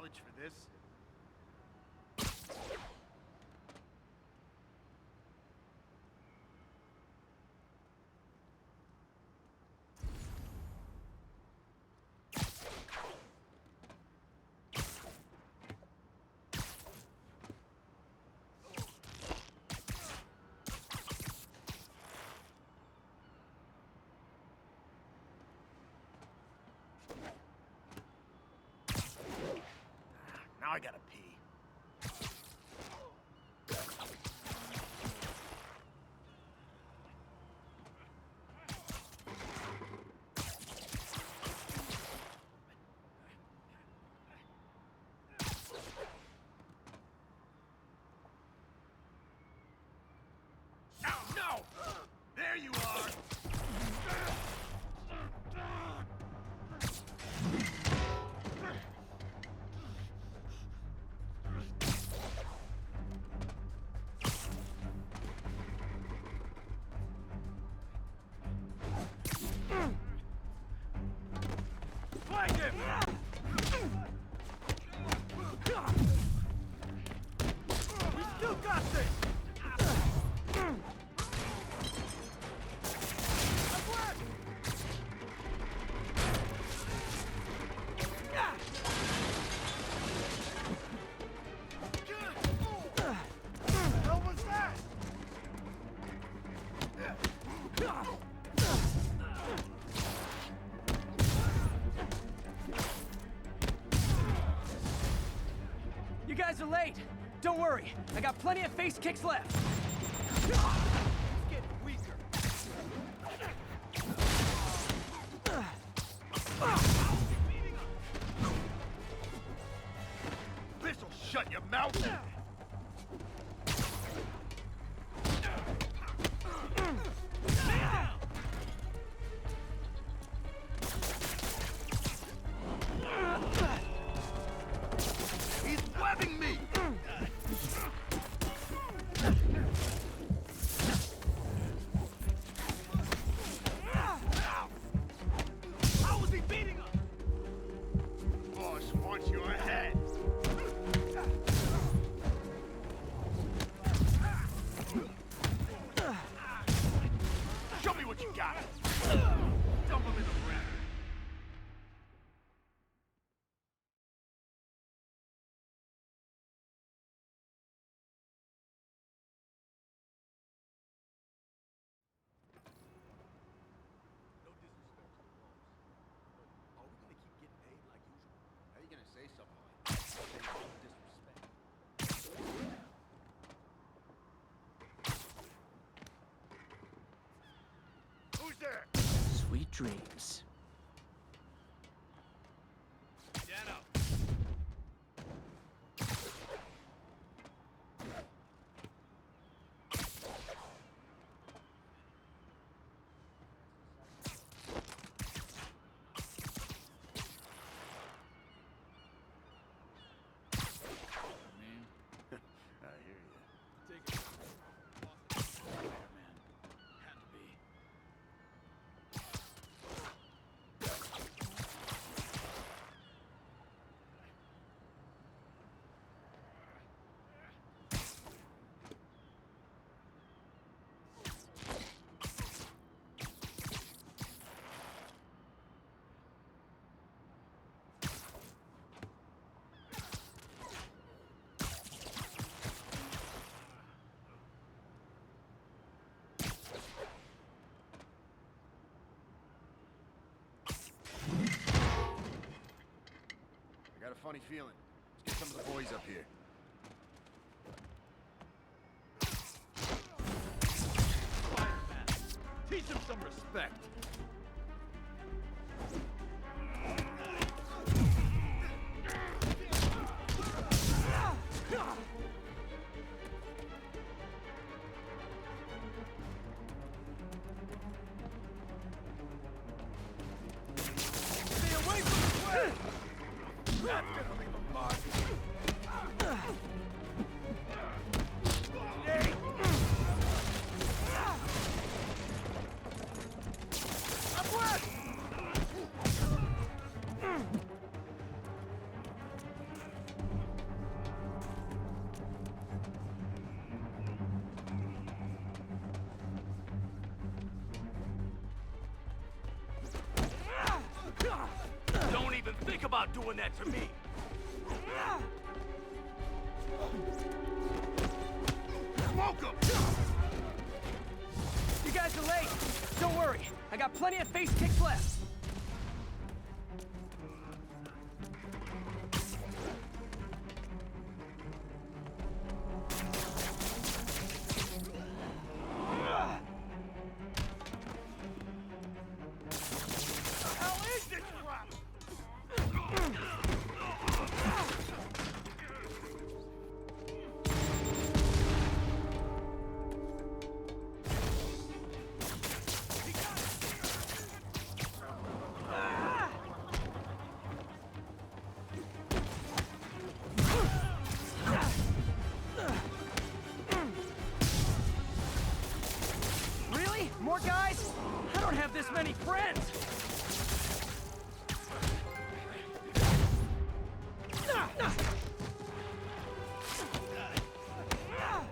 college for this. Now I gotta pee. Oh, no! There you are! Flank him! We still got this! What was that? You guys are late. Don't worry, I got plenty of face kicks left. It's getting weaker. This'll shut your mouth. He's webbing me! How was he beating us? Boss wants your head. Show me what you got. Dump him in the ring. No disrespect to the boss. Are we gonna keep getting paid like usual? How are you gonna say something like that? No disrespect. Who's there? Sweet dreams. Stand up. I hear you. Take it. Man, had to be. I got a funny feeling. Let's get some of the boys up here. Spider-Man, teach him some respect. Stay away from the way! That's gonna leave a mark. Hey! Upward! about doing that to me! Smoke him! You guys are late. Don't worry. I got plenty of face kicks left. More guys? I don't have this many friends!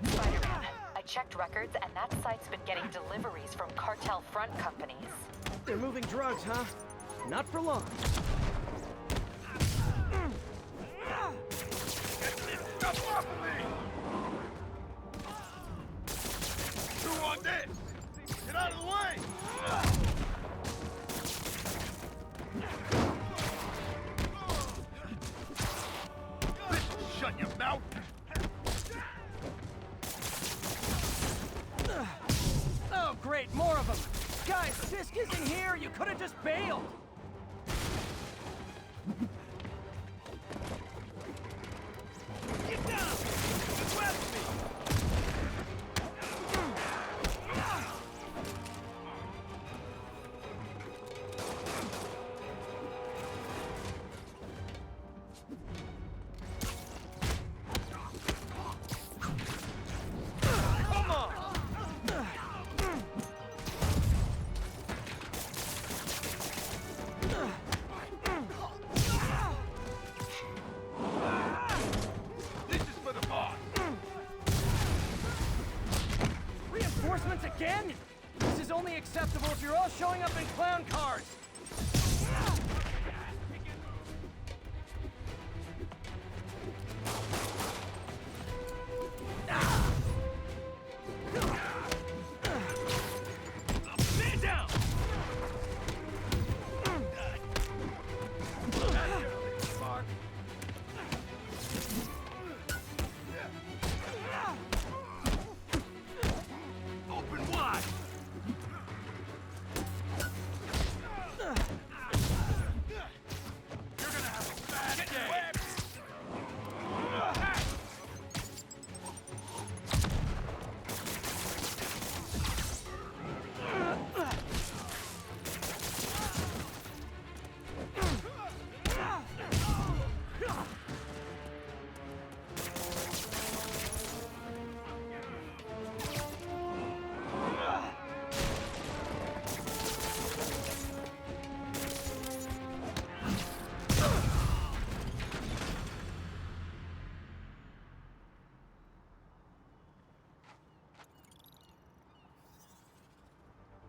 Spider-Man, I checked records and that site's been getting deliveries from cartel front companies. They're moving drugs, huh? Not for long. Get this stuff off of me! Who on this? Get out of the way! Bitch, shut your mouth! Oh, great, more of them! Guys, Sisk isn't here! You could have just bailed! Get down! Just grab me! Reinforcements again? This is only acceptable if you're all showing up in clown cars! Man down! Mark. Open wide! You're gonna have a bad day!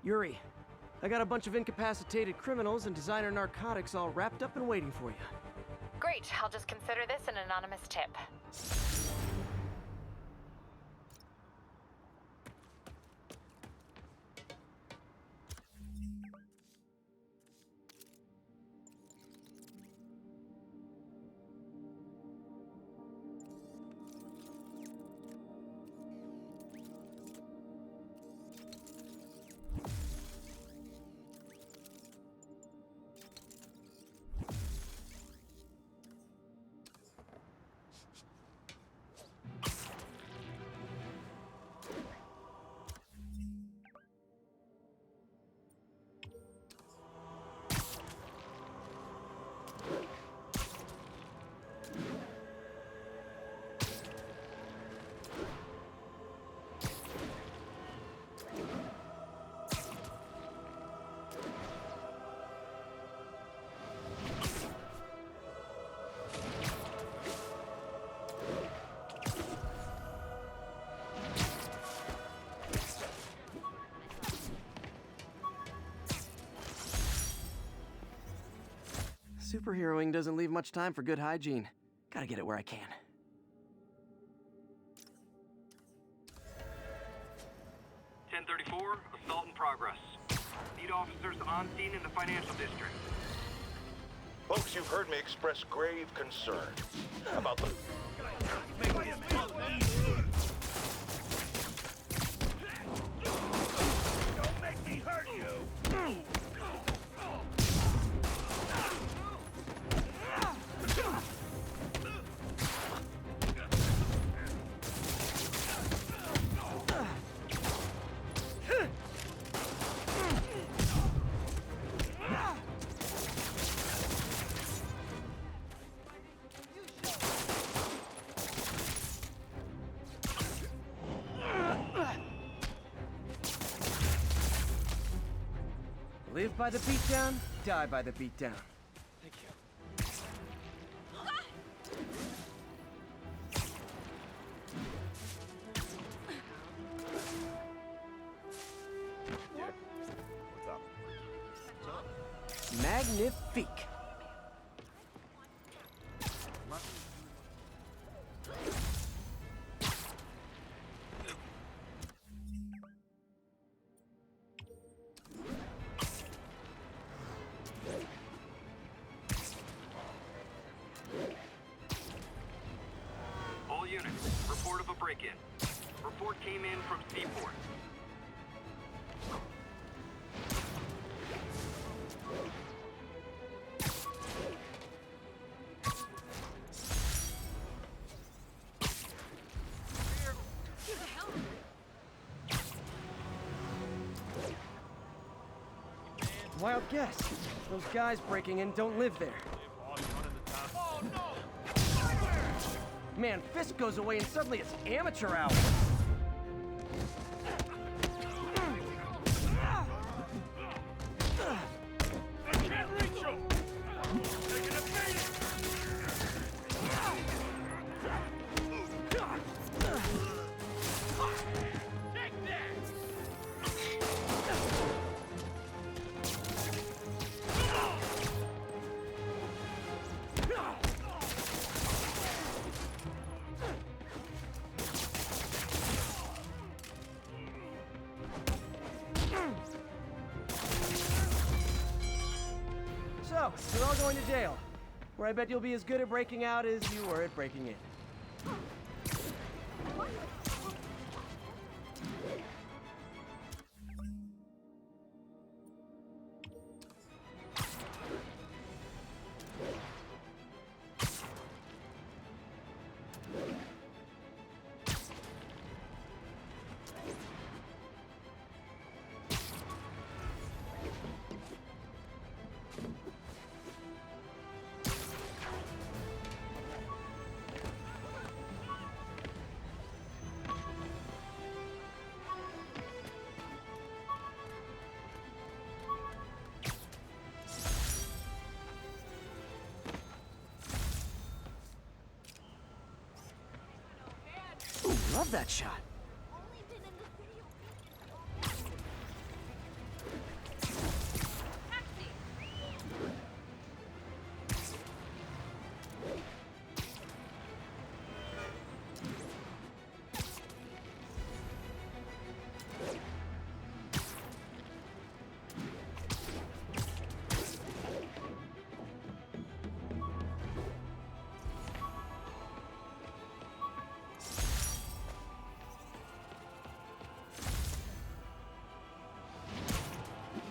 Yuri, I got a bunch of incapacitated criminals and designer narcotics all wrapped up and waiting for you. Great, I'll just consider this an anonymous tip. Superheroing doesn't leave much time for good hygiene. Gotta get it where I can. Assault in progress. Need officers on scene in the financial district. Folks, you've heard me express grave concern about the... Don't make me hurt you! Live by the beatdown, die by the beatdown. Thank you. Yeah? What's up? What's up? Magnifique. All units, report of a break-in. Report came in from Seaport. Wild guess. Those guys breaking in don't live there. Oh no! Man, Fisk goes away and suddenly it's amateur hour. I can't reach him! Taking a beating! Take that! So, you're all going to jail, where I bet you'll be as good at breaking out as you were at breaking in. Ooh, love that shot.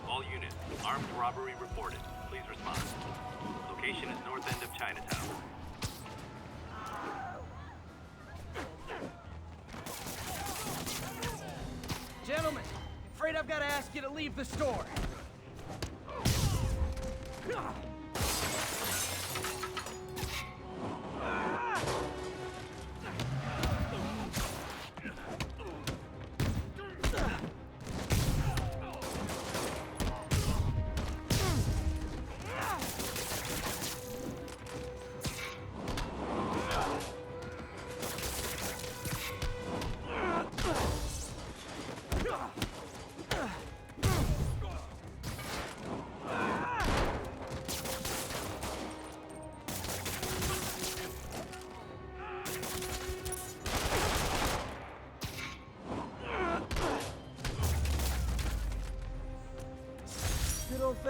All units, armed robbery reported. Please respond. Location is north end of Chinatown. Gentlemen, afraid I've got to ask you to leave the store.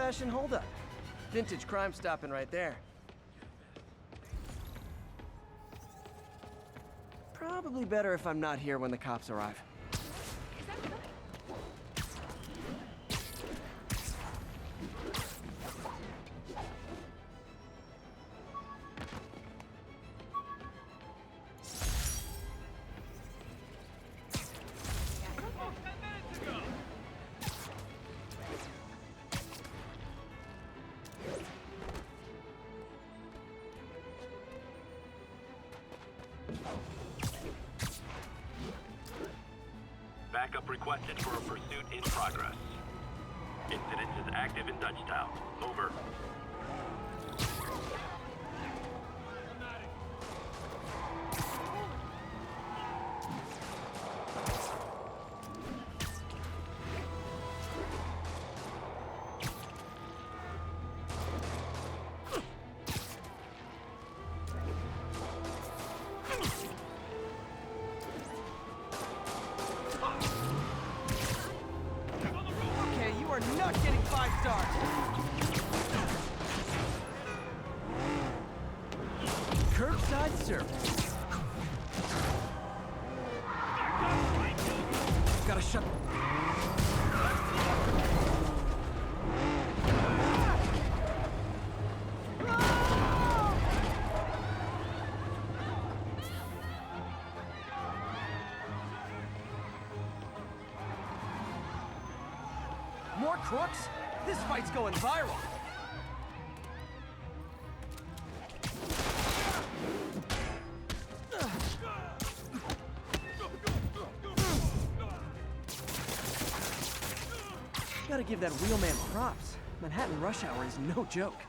old-fashioned holdup. Vintage crime stopping right there. Probably better if I'm not here when the cops arrive. Backup requested for a pursuit in progress. Incident is active in Dutchtown. Over. Okay, you are not getting 5 stars. Curbside service. Gotta shut. More crooks? This fight's going viral. Gotta give that wheelman props. Manhattan rush hour is no joke.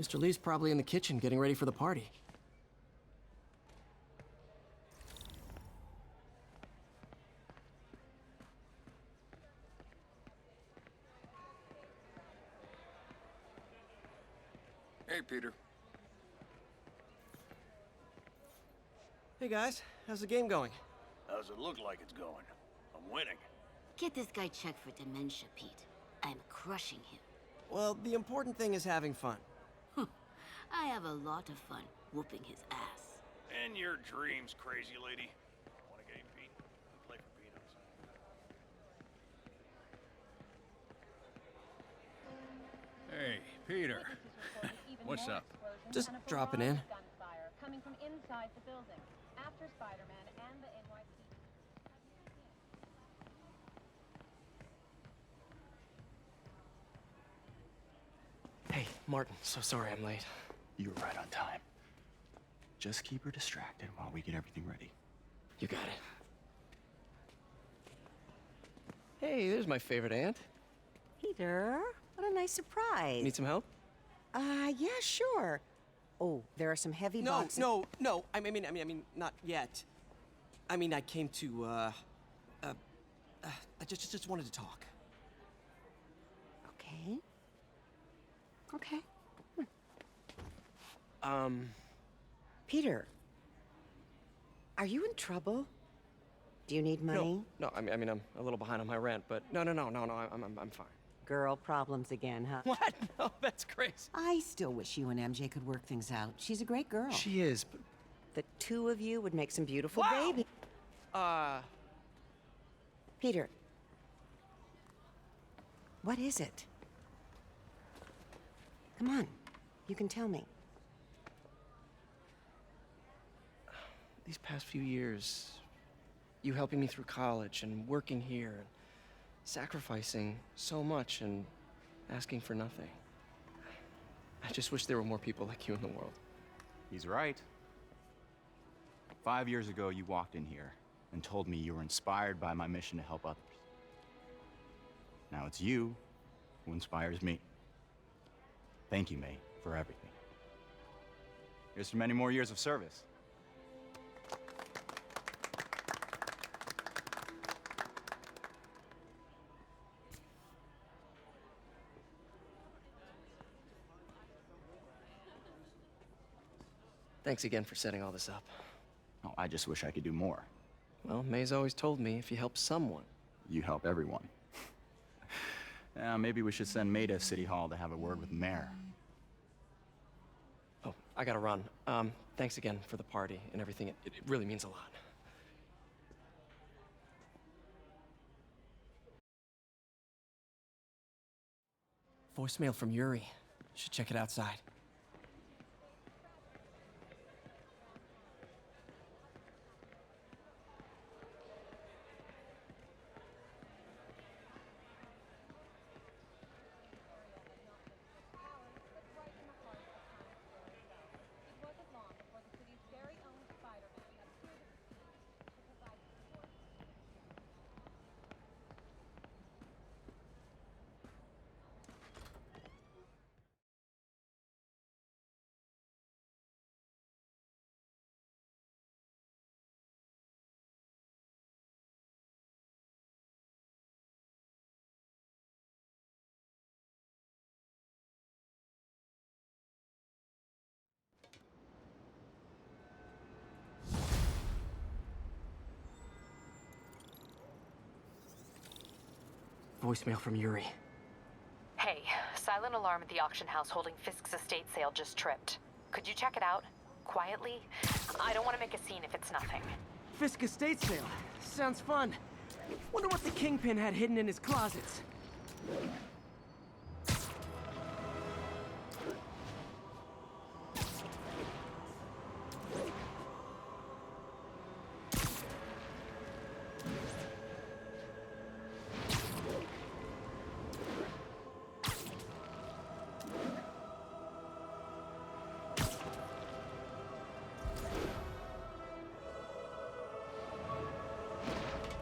Mr. Lee's probably in the kitchen getting ready for the party. Hey, Peter. Hey guys, how's the game going? How's it look like it's going? I'm winning. Get this guy checked for dementia, Pete. I'm crushing him. Well, the important thing is having fun. I have a lot of fun whooping his ass. And your dreams, crazy lady. Want a game, Pete? We play for peanuts. Hey, Peter. What's up? Just dropping in. Coming from inside the building. After Spider-Man and the NYPD. Hey, Martin, so sorry I'm late. You were right on time. Just keep her distracted while we get everything ready. You got it. Hey, there's my favorite aunt. Peter, what a nice surprise. Need some help? Yeah, sure. Oh, there are some heavy boxes. No. I mean, not yet. I mean, I came to, I just wanted to talk. Okay. Okay. Peter, are you in trouble? Do you need money? No, I mean, I'm a little behind on my rent, but no, I'm fine. Girl problems again, huh? What? No, that's crazy. I still wish you and MJ could work things out. She's a great girl. She is, but... The two of you would make some beautiful Wow! baby. Peter, what is it? Come on, you can tell me. These past few years, you helping me through college and working here and sacrificing so much and asking for nothing. I just wish there were more people like you in the world. He's right. 5 years ago, you walked in here and told me you were inspired by my mission to help others. Now it's you who inspires me. Thank you, May, for everything. Here's to many more years of service. Thanks again for setting all this up. Oh, I just wish I could do more. Well, May's always told me if you help someone, You help everyone. Maybe we should send May to City Hall to have a word with the mayor. Oh, I gotta run. Thanks again for the party and everything. It really means a lot. Voicemail from Yuri. Should check it outside. It wasn't long before the city's very own Spider-Man appeared at the scene to provide support. Voicemail from Yuri. Hey, silent alarm at the auction house holding Fisk's estate sale just tripped. Could you check it out? Quietly? I don't want to make a scene if it's nothing. Fisk estate sale. Sounds fun. Wonder what the Kingpin had hidden in his closets.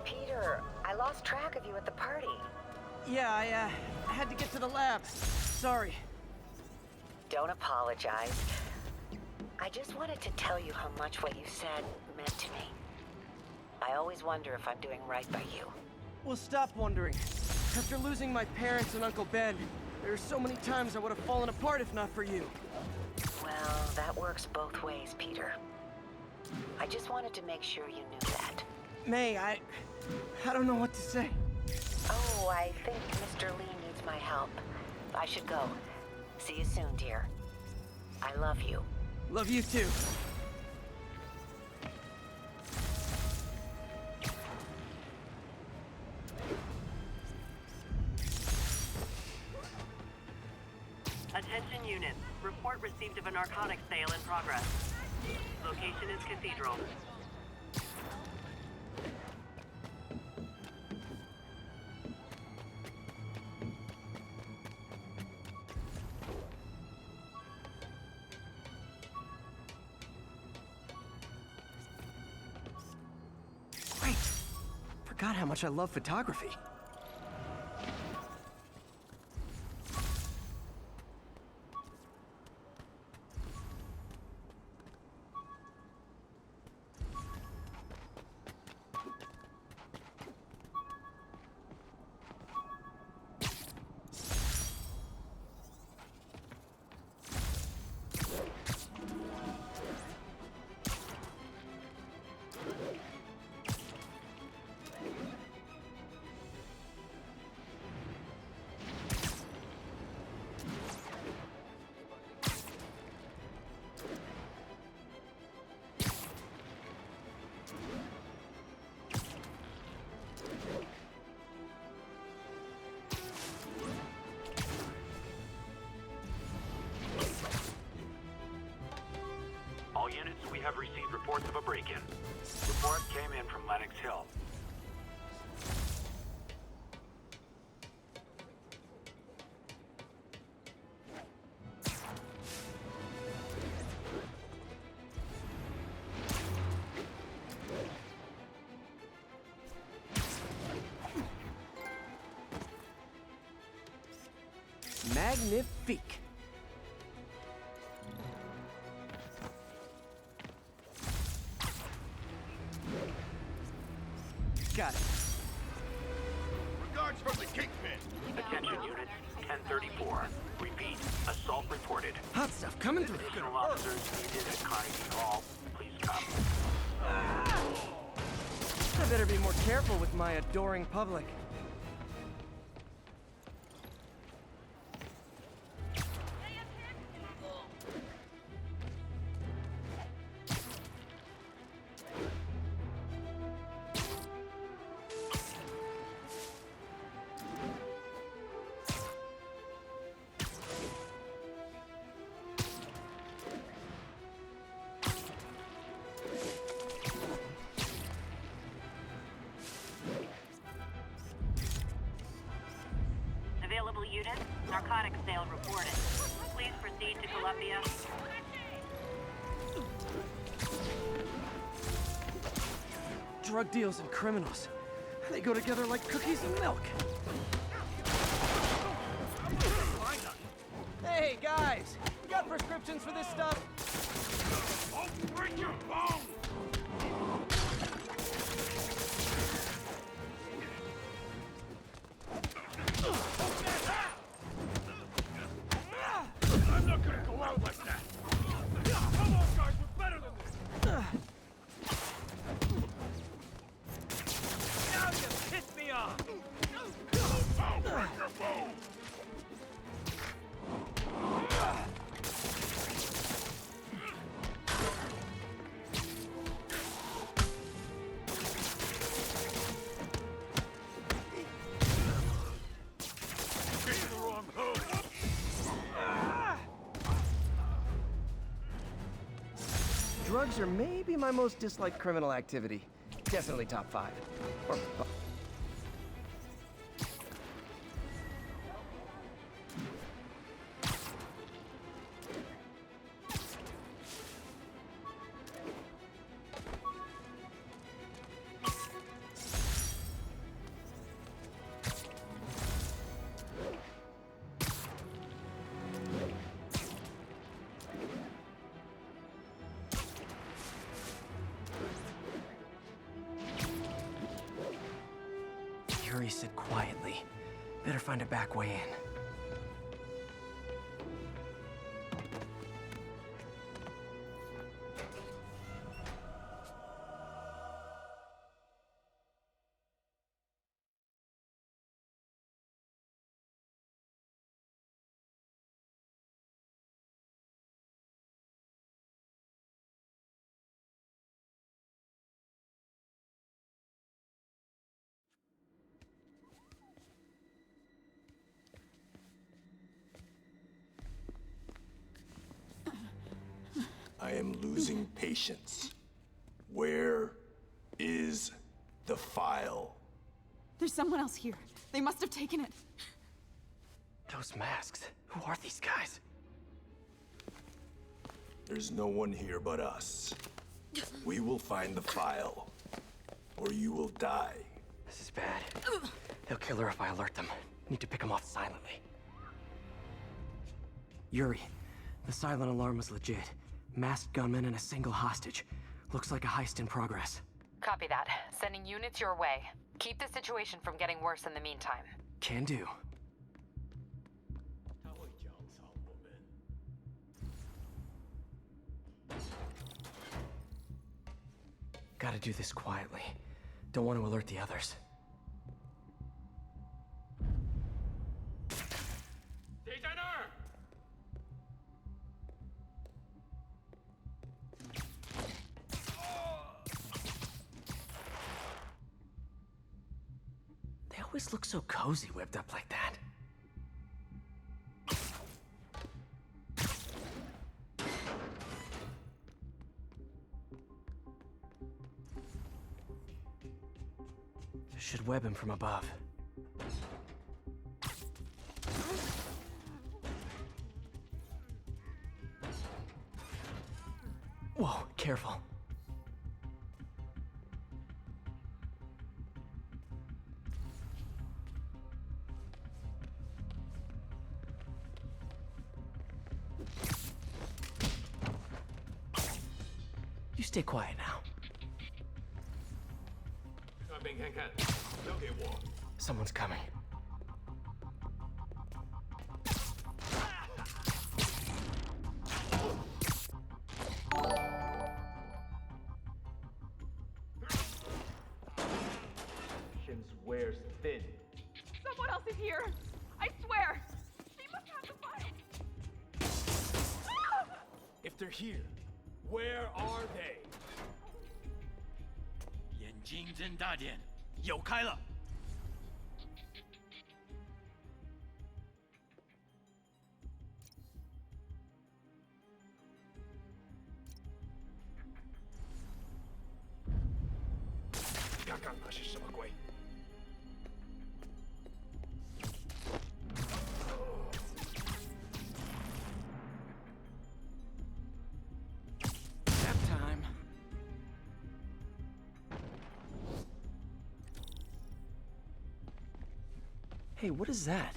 Peter, I lost track of you at the party. Yeah, I had to get to the lab. Sorry. Don't apologize. I just wanted to tell you how much what you said meant to me. I always wonder if I'm doing right by you. Well, stop wondering. After losing my parents and Uncle Ben, there are so many times I would have fallen apart if not for you. Well, that works both ways, Peter. I just wanted to make sure you knew that. May, I don't know what to say. Oh, I think Mr. Lee needs my help. I should go. See you soon, dear. I love you. Love you too. Attention units. Report received of a narcotics sale in progress. Location is Cathedral. Great. Forgot how much I love photography. All units, we have received reports of a break-in. Report came in from Lenox Hill. Magnifique. Got it. Regards from the Kingpin. Attention units, 1034. Repeat, assault reported. Hot stuff coming through. Additional officers needed at Carnegie Hall. Please come. I better be more careful with my adoring public. Available units, narcotics sale reported. Please proceed to Columbia. Drug deals and criminals. They go together like cookies and milk. Hey, guys! You got prescriptions for this stuff? I'll break your bones! I'm not gonna go out like that! Come on, guys, we're better than this! Now you piss me off! I'll break your bones! Get the wrong hook! Drugs are maybe my most disliked criminal activity. Definitely top 5. Or Yuri said quietly. Better find a back way in. I am losing patience. Where is the file? There's someone else here. They must have taken it. Those masks. Who are these guys? There's no one here but us. We will find the file, or you will die. This is bad. They'll kill her if I alert them. Need to pick them off silently. Yuri, the silent alarm was legit. Masked gunmen and a single hostage. Looks like a heist in progress. Copy that. Sending units your way. Keep the situation from getting worse in the meantime. Can do. Gotta do this quietly. Don't want to alert the others. They always look so cozy whipped up like that. Should web him from above. Whoa, careful. You stay quiet now. Someone's coming. Wears thin. Someone else is here. I swear. She must have the file. If they're here, where are they? 眼睛睁大点，有开了。刚刚那是什么鬼？ Nap time. Hey, what is that?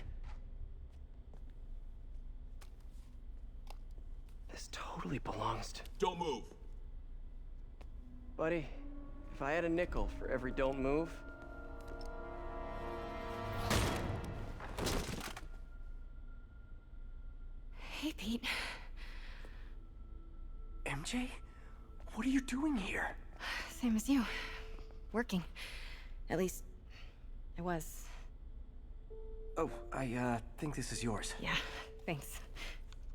This totally belongs to... Don't move. Buddy, if I had a nickel for every don't move... Hey, Pete. MJ? What are you doing here? Same as you. Working. At least, I was. Oh, I think this is yours. Yeah, thanks.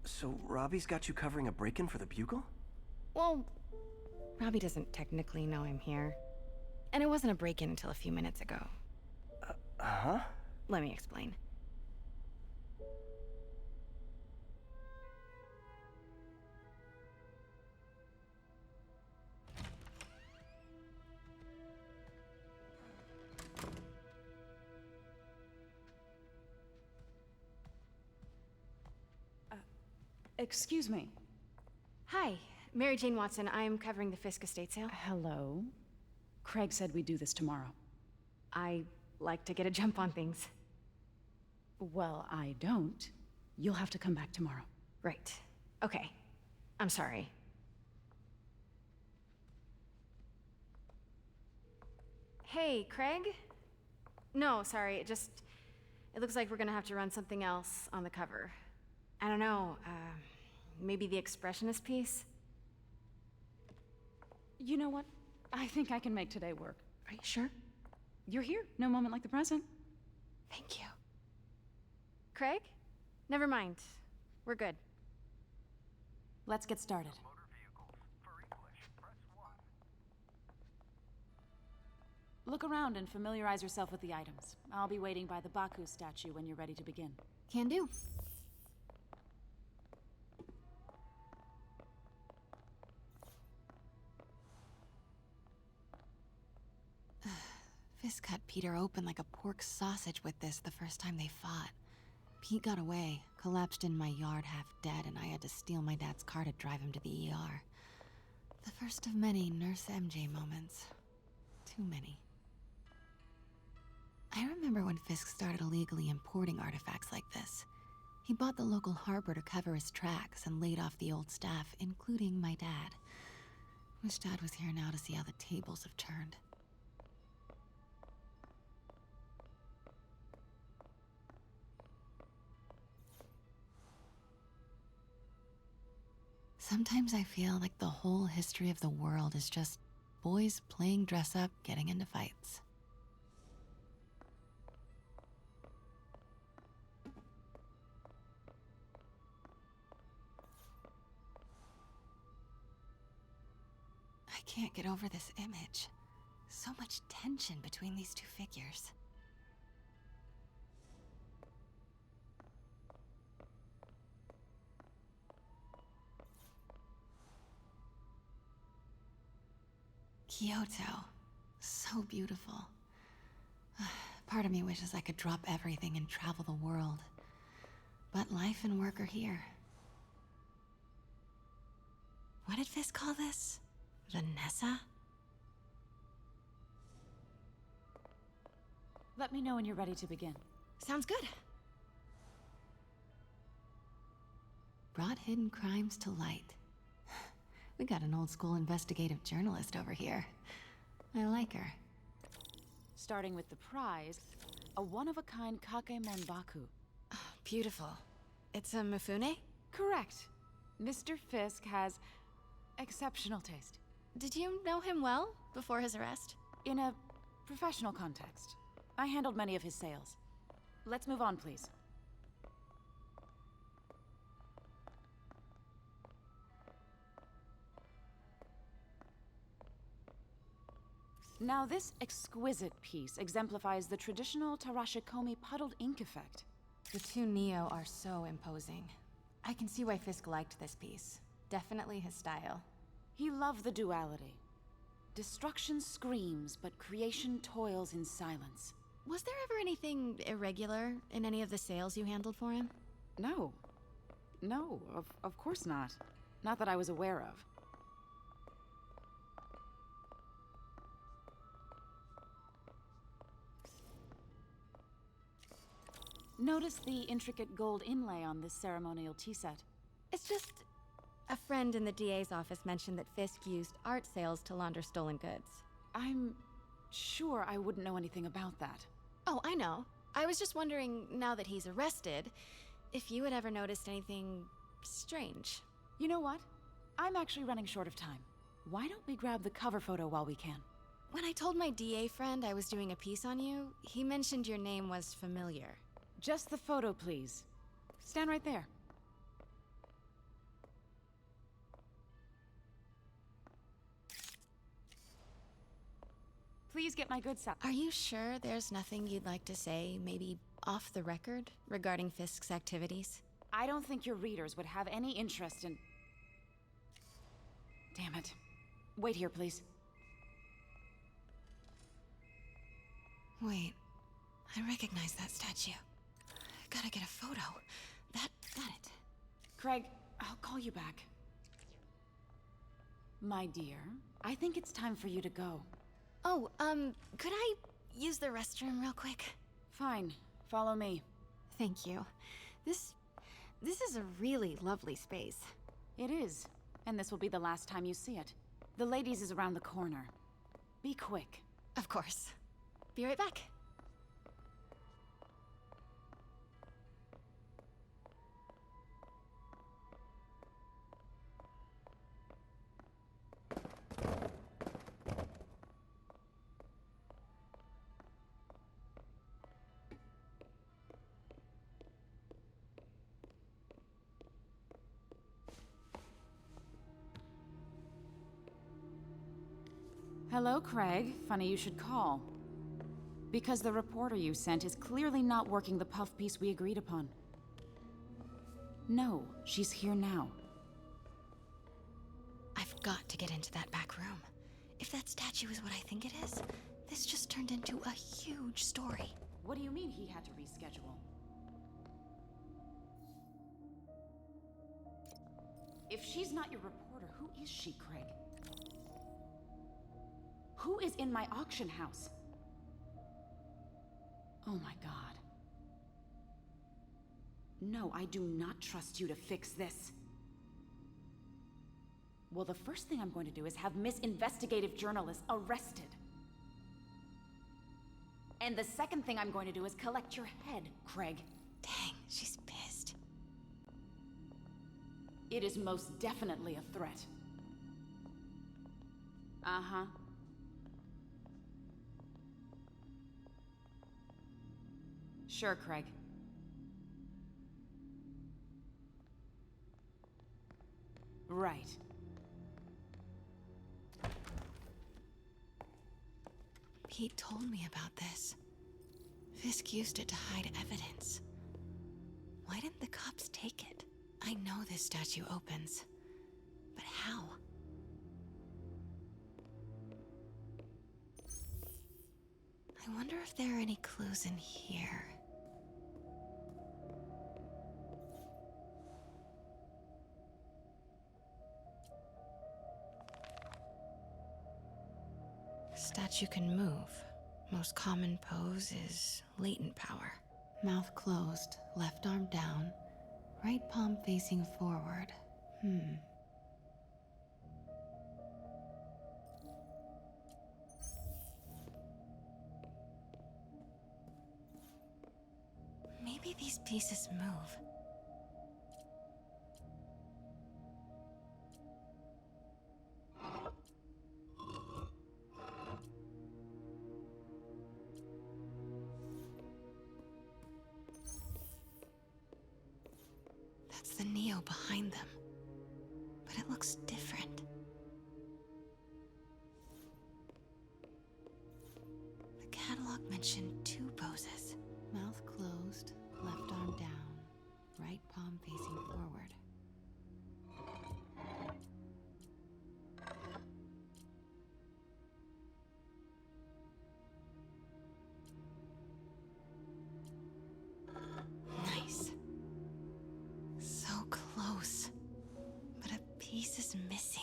So, Robbie's got you covering a break-in for the Bugle? Well, Robbie doesn't technically know I'm here. And it wasn't a break-in until a few minutes ago. Huh? Let me explain. Excuse me. Hi, Mary Jane Watson. I'm covering the Fisk estate sale. Hello. Craig said we'd do this tomorrow. I like to get a jump on things. Well, I don't. You'll have to come back tomorrow. Right. Okay. I'm sorry. Hey, Craig? No, sorry, it looks like we're gonna have to run something else on the cover. I don't know, maybe the expressionist piece? You know what? I think I can make today work. Are you sure? You're here. No moment like the present. Thank you. Craig? Never mind. We're good. Let's get started. Look around and familiarize yourself with the items. I'll be waiting by the Baku statue when you're ready to begin. Can do. Fisk cut Peter open like a pork sausage with this the first time they fought. Pete got away, collapsed in my yard half dead, and I had to steal my dad's car to drive him to the ER. The first of many Nurse MJ moments. Too many. I remember when Fisk started illegally importing artifacts like this. He bought the local harbor to cover his tracks and laid off the old staff, including my dad. Wish Dad was here now to see how the tables have turned. Sometimes I feel like the whole history of the world is just boys playing dress up, getting into fights. I can't get over this image. So much tension between these two figures. Kyoto. So beautiful. Part of me wishes I could drop everything and travel the world. But life and work are here. What did Fisk call this? Vanessa? Let me know when you're ready to begin. Sounds good. Brought hidden crimes to light. We got an old school investigative journalist over here. I like her. Starting with the prize, a one-of-a-kind Kakemon Baku. Beautiful. It's a Mifune? Correct. Mr. Fisk has exceptional taste. Did you know him well before his arrest? In a professional context. I handled many of his sales. Let's move on, please. Now, this exquisite piece exemplifies the traditional Tarashikomi puddled ink effect. The two Neo are so imposing. I can see why Fisk liked this piece. Definitely his style. He loved the duality. Destruction screams, but creation toils in silence. Was there ever anything irregular in any of the sales you handled for him? No. No, of course not. Not that I was aware of. Notice the intricate gold inlay on this ceremonial tea set. It's just... a friend in the DA's office mentioned that Fisk used art sales to launder stolen goods. I'm sure I wouldn't know anything about that. Oh, I know. I was just wondering, now that he's arrested, if you had ever noticed anything strange. You know what? I'm actually running short of time. Why don't we grab the cover photo while we can? When I told my DA friend I was doing a piece on you, he mentioned your name was familiar. Just the photo, please. Stand right there. Please get my good side. Are you sure there's nothing you'd like to say, maybe off the record, regarding Fisk's activities? I don't think your readers would have any interest in... Damn it. Wait here, please. Wait, I recognize that statue. Gotta get a photo. That it. Craig, I'll call you back. My dear, I think it's time for you to go. Oh, could I use the restroom real quick? Fine. Follow me. Thank you. This is a really lovely space. It is. And this will be the last time you see it. The ladies is around the corner. Be quick. Of course. Be right back. Hello, Craig. Funny you should call. Because the reporter you sent is clearly not working the puff piece we agreed upon. No, she's here now. I've got to get into that back room. If that statue is what I think it is, this just turned into a huge story. What do you mean he had to reschedule? If she's not your reporter, who is she, Craig? Who is in my auction house? Oh my god. No, I do not trust you to fix this. Well, the first thing I'm going to do is have Miss Investigative Journalist arrested. And the second thing I'm going to do is collect your head, Craig. Dang, she's pissed. It is most definitely a threat. Uh-huh. Sure, Craig. Right. Pete told me about this. Fisk used it to hide evidence. Why didn't the cops take it? I know this statue opens, but how? I wonder if there are any clues in here. Statue can move. Most common pose is latent power. Mouth closed, left arm down, right palm facing forward. these pieces move? That's the Neo behind them. But it looks different. The catalog mentioned 2 poses. Mouth closed, left arm down, right palm facing forward. Nice. So close. But a piece is missing.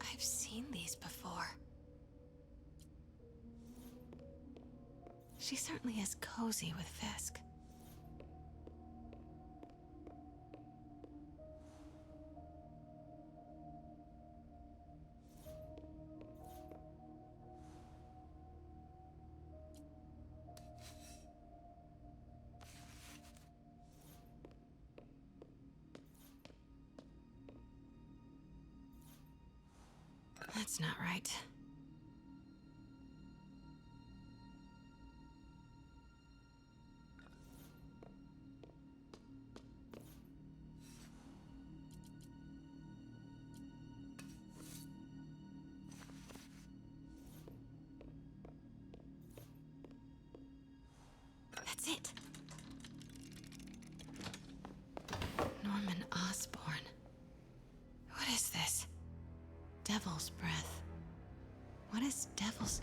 I've seen these before. She certainly is cozy with Fisk. That's not right. That's it. Norman Osborn. What is this? Devil's breath. What is devil's...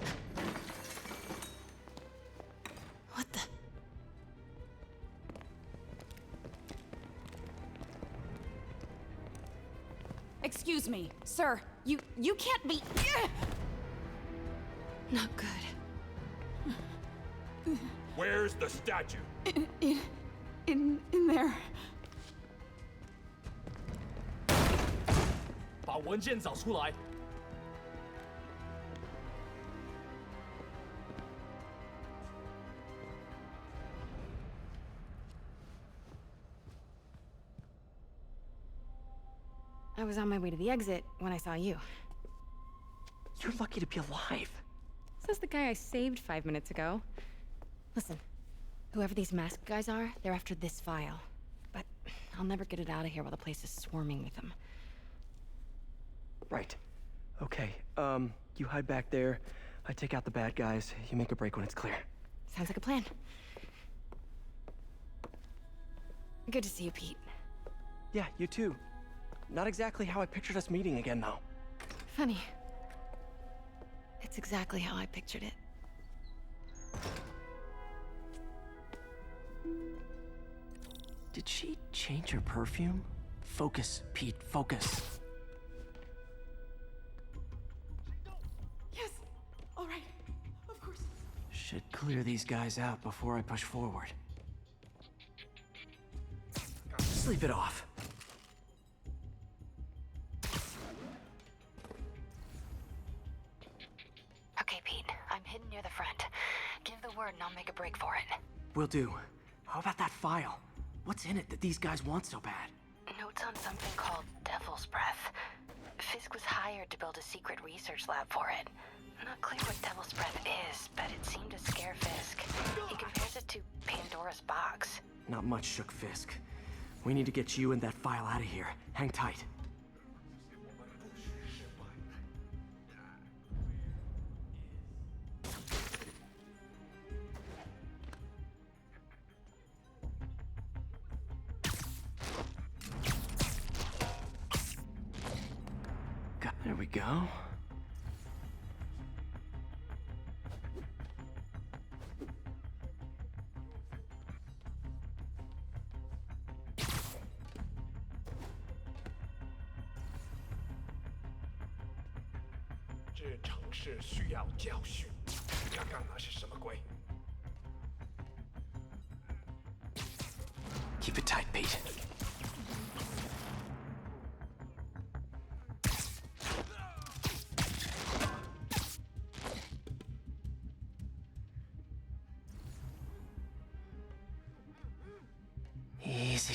What the... Excuse me, sir. You can't be... Not good. Where's the statue? In there. 把文件找出来。 I was on my way to the exit when I saw you. You're lucky to be alive. Says the guy I saved 5 minutes ago. Listen, whoever these masked guys are, they're after this file. But I'll never get it out of here while the place is swarming with them. Right. Okay, you hide back there. I take out the bad guys. You make a break when it's clear. Sounds like a plan. Good to see you, Pete. Yeah, you too. Not exactly how I pictured us meeting again, though. Funny. It's exactly how I pictured it. Did she change her perfume? Focus, Pete, focus. Yes. All right. Of course. Should clear these guys out before I push forward. Sleep it off. Okay, Pete. I'm hidden near the front. Give the word and I'll make a break for it. Will do. How about that file? What's in it that these guys want so bad? Notes on something called Devil's Breath. Fisk was hired to build a secret research lab for it. Not clear what Devil's Breath is, but it seemed to scare Fisk. He compares it to Pandora's box. Not much shook Fisk. We need to get you and that file out of here. Hang tight. There we go.这城市需要教训。刚刚那是什么鬼？ Keep it tight, Pete.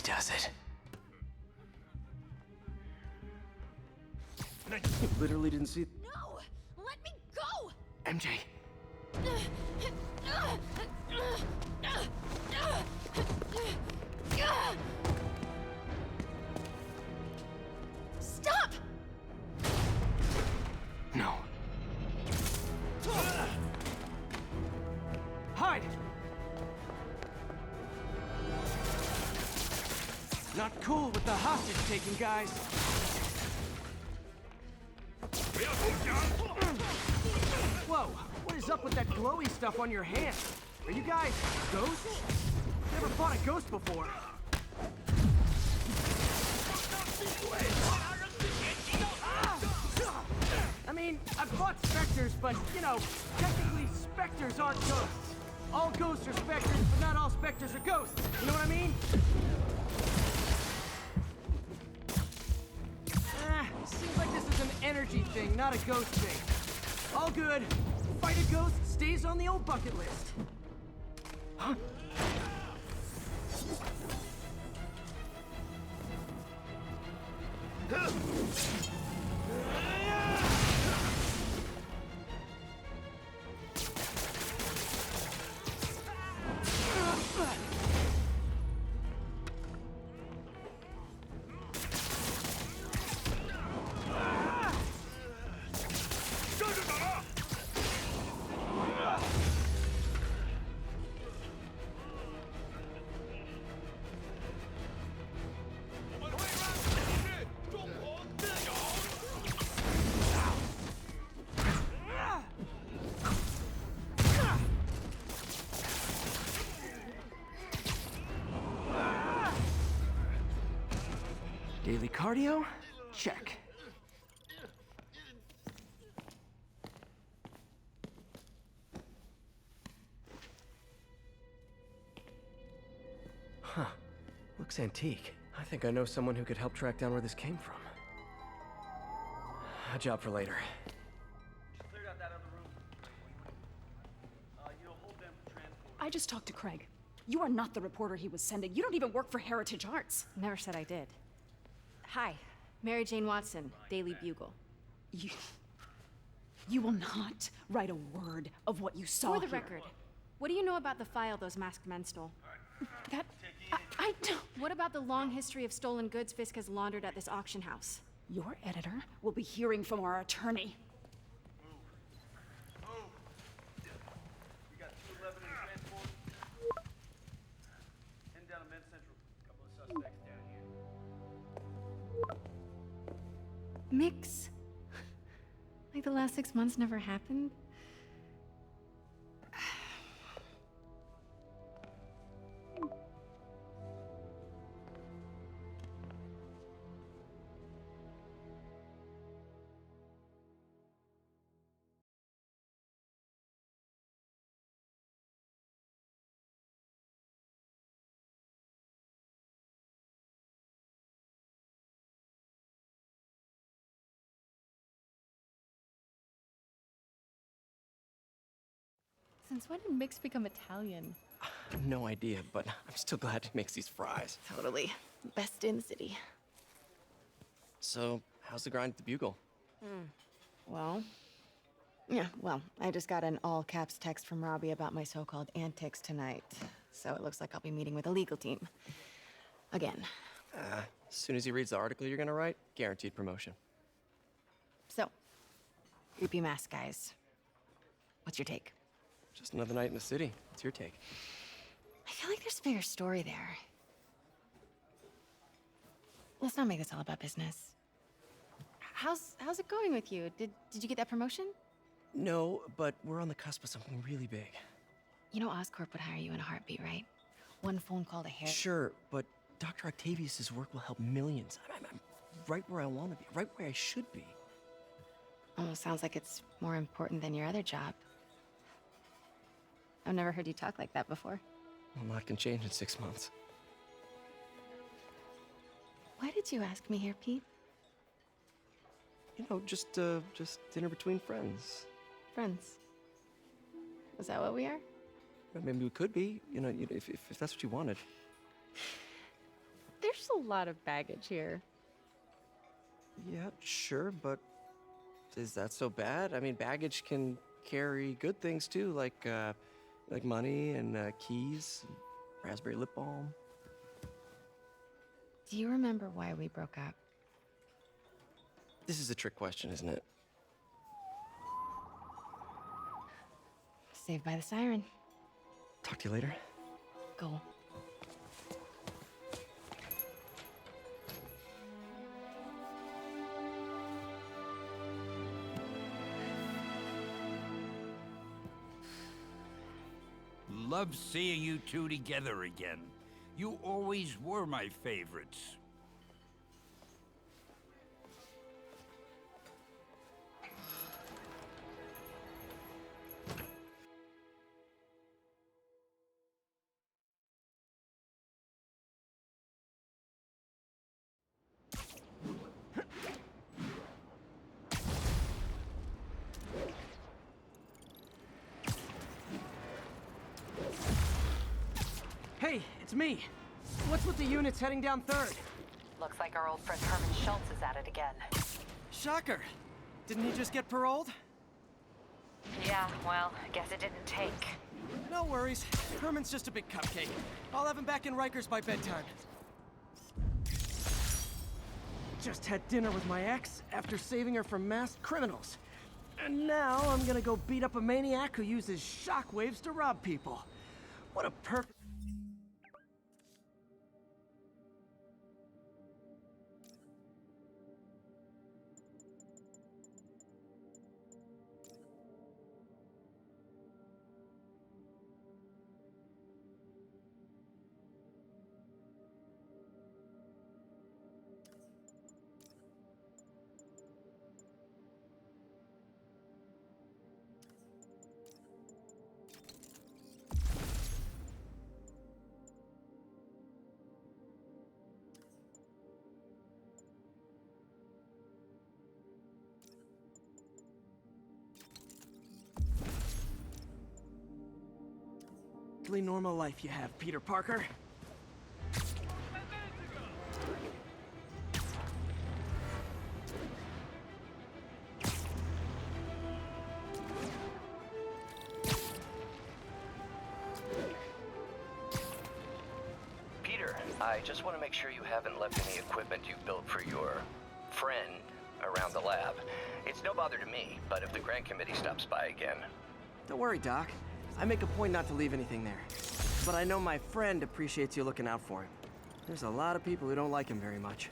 does it. You literally didn't see... No! Let me go! MJ. Stop! No. Hide! Not cool with the hostage taking, guys. Whoa, what is up with that glowy stuff on your hand? Are you guys ghosts? Never fought a ghost before. I mean, I've fought specters, but, you know, technically specters aren't ghosts. All ghosts are specters, but not all specters are ghosts. You know what I mean? Seems like this is an energy thing, not a ghost thing. All good. Fight a ghost stays on the old bucket list. Huh? Daily cardio? Check. Huh. Looks antique. I think I know someone who could help track down where this came from. A job for later. I just talked to Craig. You are not the reporter he was sending. You don't even work for Heritage Arts. Never said I did. Hi, Mary Jane Watson, Daily Bugle. You will not write a word of what you saw For the here. record, what do you know about the file those masked men stole? I don't... What about the long history of stolen goods Fisk has laundered at this auction house? Your editor will be hearing from our attorney. We got 211 in transport. Heading down to Med Central. Couple of suspects down here. Mix? Like the last 6 months never happened? Since when did Mix become Italian? No idea, but I'm still glad he makes these fries. Totally. Best in the city. So, how's the grind at the Bugle? Well, I just got an all caps text from Robbie about my so-called antics tonight. So it looks like I'll be meeting with a legal team. Again. As soon as he reads the article you're gonna write, guaranteed promotion. So, creepy mask guys. What's your take? Just another night in the city. What's your take? I feel like there's a bigger story there. Let's not make this all about business. How's it going with you? Did you get that promotion? No, but we're on the cusp of something really big. You know Oscorp would hire you in a heartbeat, right? One phone call to Harry. Sure, but Dr. Octavius's work will help millions. I'm right where I want to be, right where I should be. Almost sounds like it's more important than your other job. I've never heard you talk like that before. A lot can change in 6 months. Why did you ask me here, Pete? You know, just dinner between friends. Friends. Is that what we are? Maybe we could be, if that's what you wanted. There's a lot of baggage here. Yeah, sure, but is that so bad? I mean, baggage can carry good things too, like money and keys, and raspberry lip balm. Do you remember why we broke up? This is a trick question, isn't it? Saved by the siren. Talk to you later. Go. Love seeing you two together again. You always were my favorites. Hey, it's me. What's with the units heading down 3rd? Looks like our old friend Herman Schultz is at it again. Shocker. Didn't he just get paroled? Yeah, well, guess it didn't take. No worries. Herman's just a big cupcake. I'll have him back in Rikers by bedtime. Just had dinner with my ex after saving her from masked criminals. And now I'm gonna go beat up a maniac who uses shockwaves to rob people. What a perfect... normal life you have, Peter Parker. Peter, I just want to make sure you haven't left any equipment you've built for your friend around the lab. It's no bother to me, but if the grant committee stops by again... Don't worry, Doc. I make a point not to leave anything there. But I know my friend appreciates you looking out for him. There's a lot of people who don't like him very much.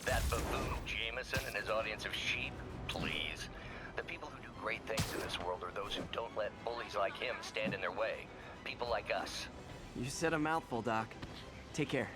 That buffoon Jameson and his audience of sheep? Please. The people who do great things in this world are those who don't let bullies like him stand in their way. People like us. You said a mouthful, Doc. Take care.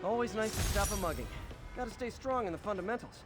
Always nice to stop a mugging. Gotta stay strong in the fundamentals.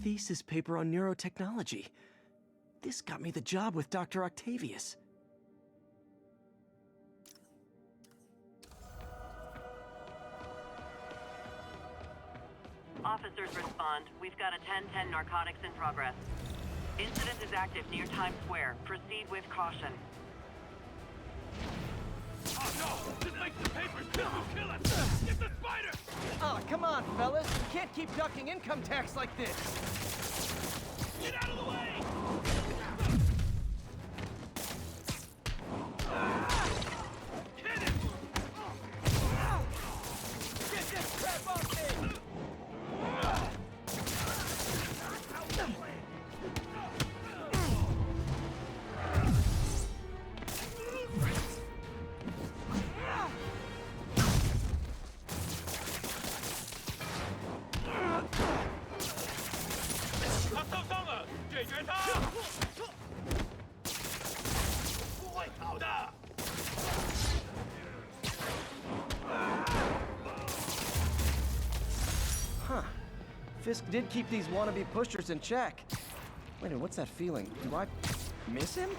thesis paper on neurotechnology. This got me the job with Dr. Octavius. Officers respond. We've got a 10-10 narcotics in progress. Incident is active near Times Square. Proceed with caution. Oh no! This makes the papers kill us! Get the spider! Oh, come on, fellas. You can't keep ducking income tax like this. Get out of the way! Hit it! Get this crap off me! Huh. Fisk did keep these wannabe pushers in check. Wait a minute, what's that feeling? Do I miss him?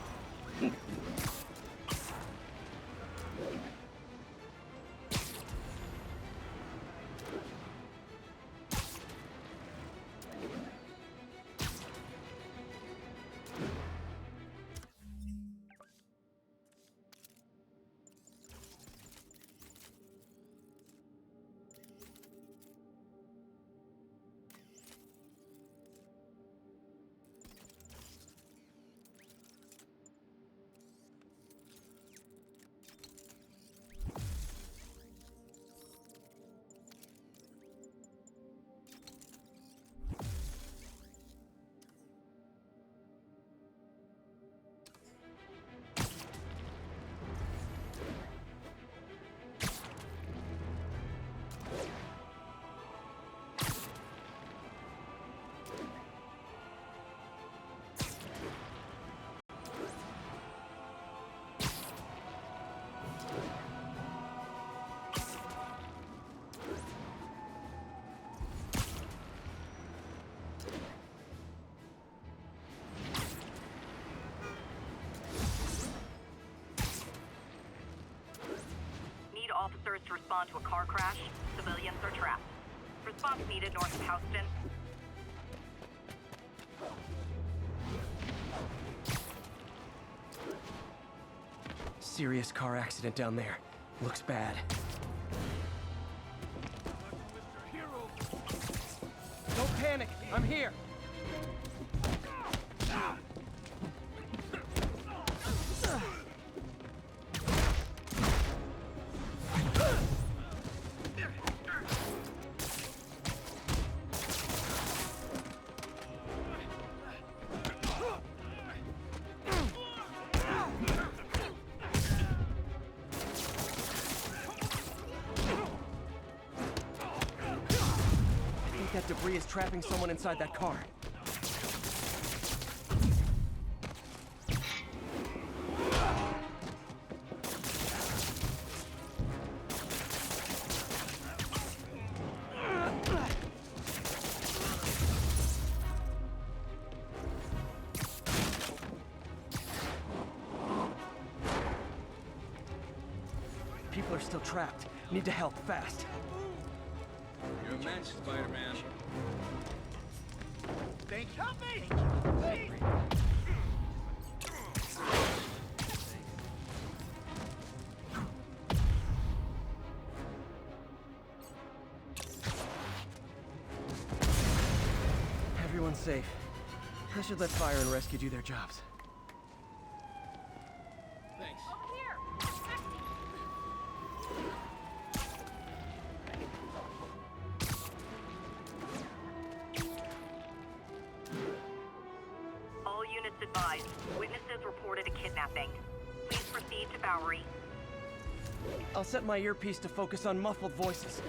Officers to respond to a car crash. Civilians are trapped. Response needed north of Houston. Serious car accident down there. Looks bad. Don't panic. I'm here. That debris is trapping someone inside that car. People are still trapped. Need to help fast. You're a man, Spider-Man. Thank you. Help me! Please! Everyone's safe. I should let fire and rescue do their jobs. Thanks. Over here! All units advised. Witnesses reported a kidnapping. Please proceed to Bowery. I'll set my earpiece to focus on muffled voices.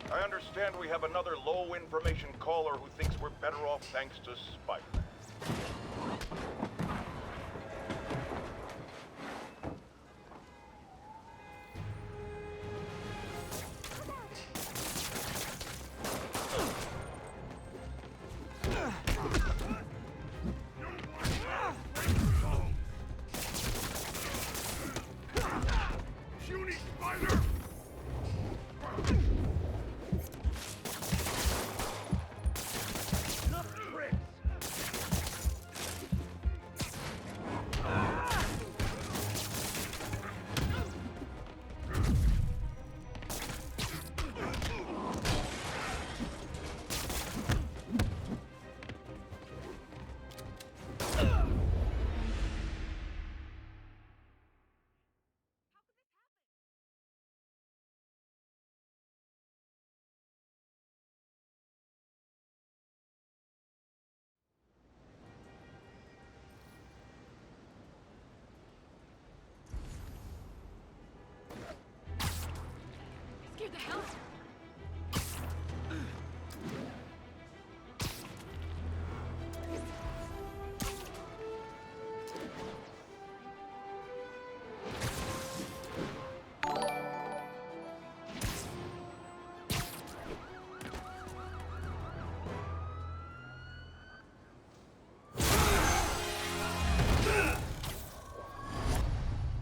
I understand we have another low information caller who thinks we're better off thanks to Spider-Man. the hell?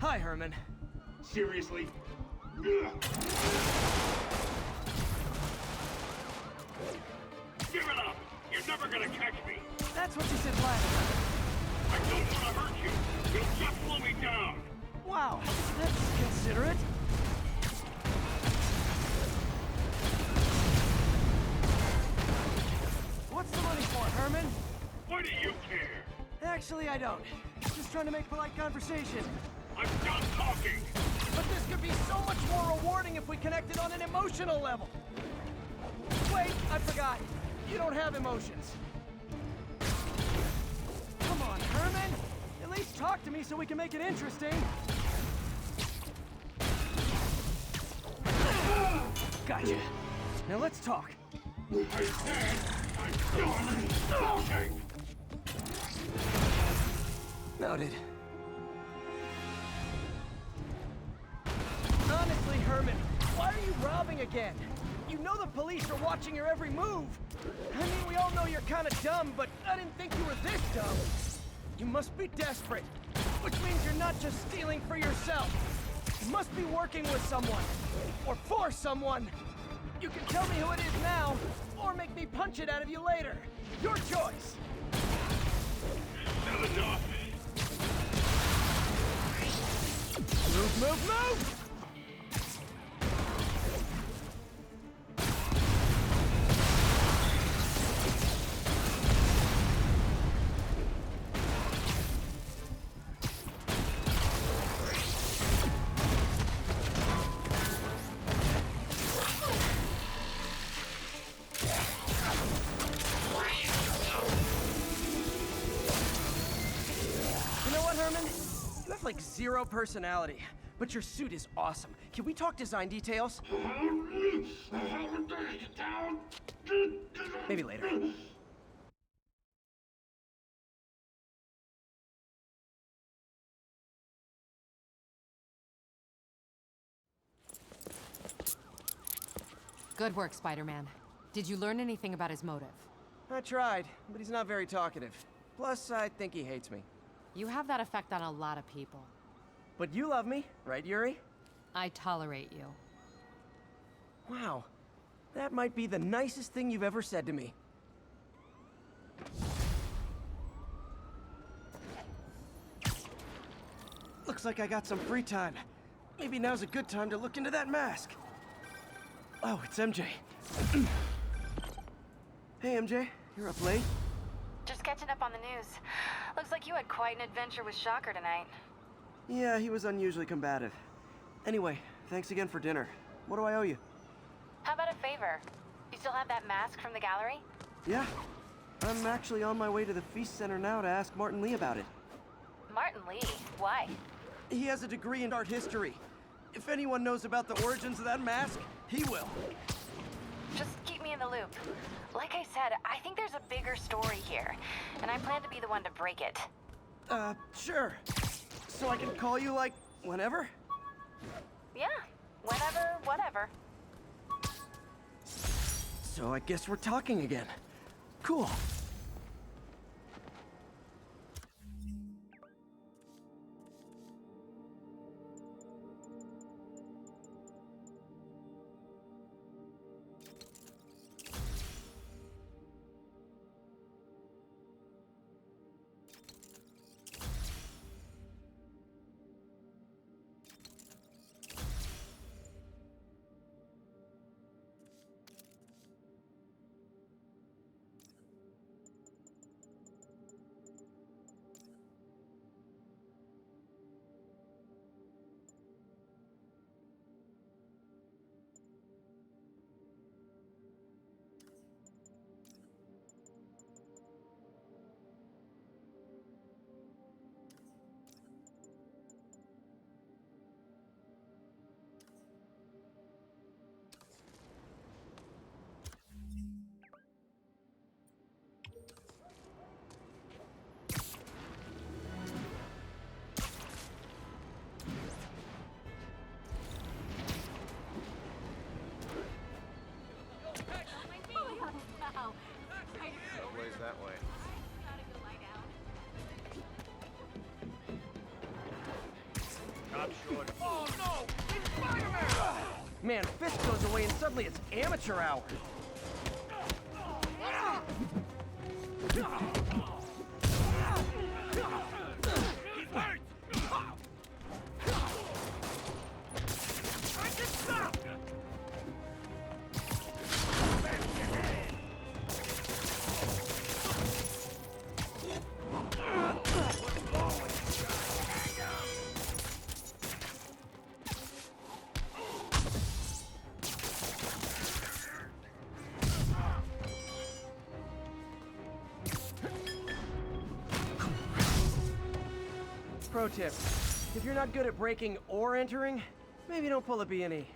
Hi, Herman. Seriously? Give it up! You're never gonna catch me! That's what you said last time. I don't want to hurt you! You'll just slow me down! Wow, that's considerate. What's the money for, Herman? Why do you care? Actually, I don't. Just trying to make polite conversation. I'm done talking! But this could be so much more rewarding if we connected on an emotional level. Wait, I forgot. You don't have emotions. Come on, Herman. At least talk to me so we can make it interesting. Gotcha. Now let's talk. I said I'm done talking! Noted. Honestly, Herman, why are you robbing again? You know the police are watching your every move. I mean, we all know you're kind of dumb, but I didn't think you were this dumb. You must be desperate, which means you're not just stealing for yourself. You must be working with someone, or for someone. You can tell me who it is now, or make me punch it out of you later. Your choice. Not enough! Move, move, move! You know what, Herman? You have like zero personality, but your suit is awesome. Can we talk design details? Maybe later. Good work, Spider-Man. Did you learn anything about his motive? I tried, but he's not very talkative. Plus, I think he hates me. You have that effect on a lot of people. But you love me, right, Yuri? I tolerate you. Wow. That might be the nicest thing you've ever said to me. Looks like I got some free time. Maybe now's a good time to look into that mask. Oh, it's MJ. Hey, MJ. You're up late? Just catching up on the news. Looks like you had quite an adventure with Shocker tonight. Yeah, he was unusually combative. Anyway, thanks again for dinner. What do I owe you? How about a favor? You still have that mask from the gallery? Yeah. I'm actually on my way to the Feast Center now to ask Martin Lee about it. Martin Lee? Why? He has a degree in art history. If anyone knows about the origins of that mask, he will. Just keep me in the loop. Like I said, I think there's a bigger story here, and I plan to be the one to break it. Sure. So I can call you, like, whenever? Yeah, whenever, whatever. So I guess we're talking again. Cool. Man, Fisk goes away and suddenly it's amateur hour. Pro tip, if you're not good at breaking or entering, maybe don't pull a B&E.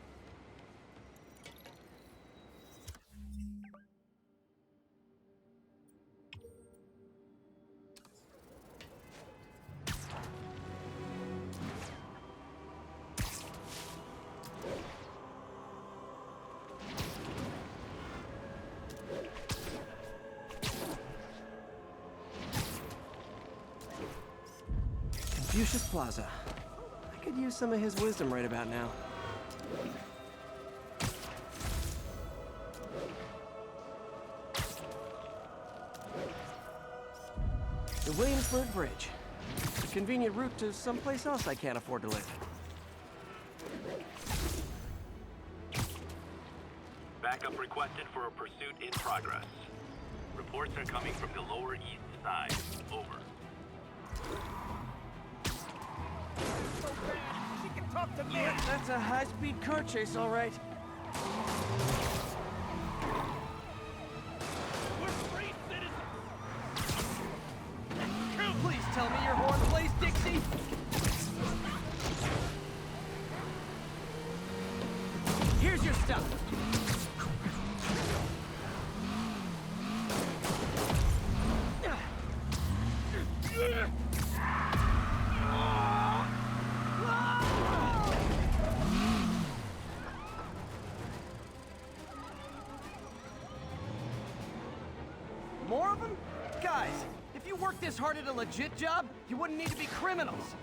Confucius Plaza. I could use some of his wisdom right about now. The Williamsburg Bridge. A convenient route to someplace else I can't afford to live. Backup requested for a pursuit in progress. Reports are coming from the Lower East Side. Over. Yeah, that's a high-speed car chase, all right. Please tell me your horn plays, Dixie. Here's your stuff. More of them? Guys, if you worked this hard at a legit job, you wouldn't need to be criminals.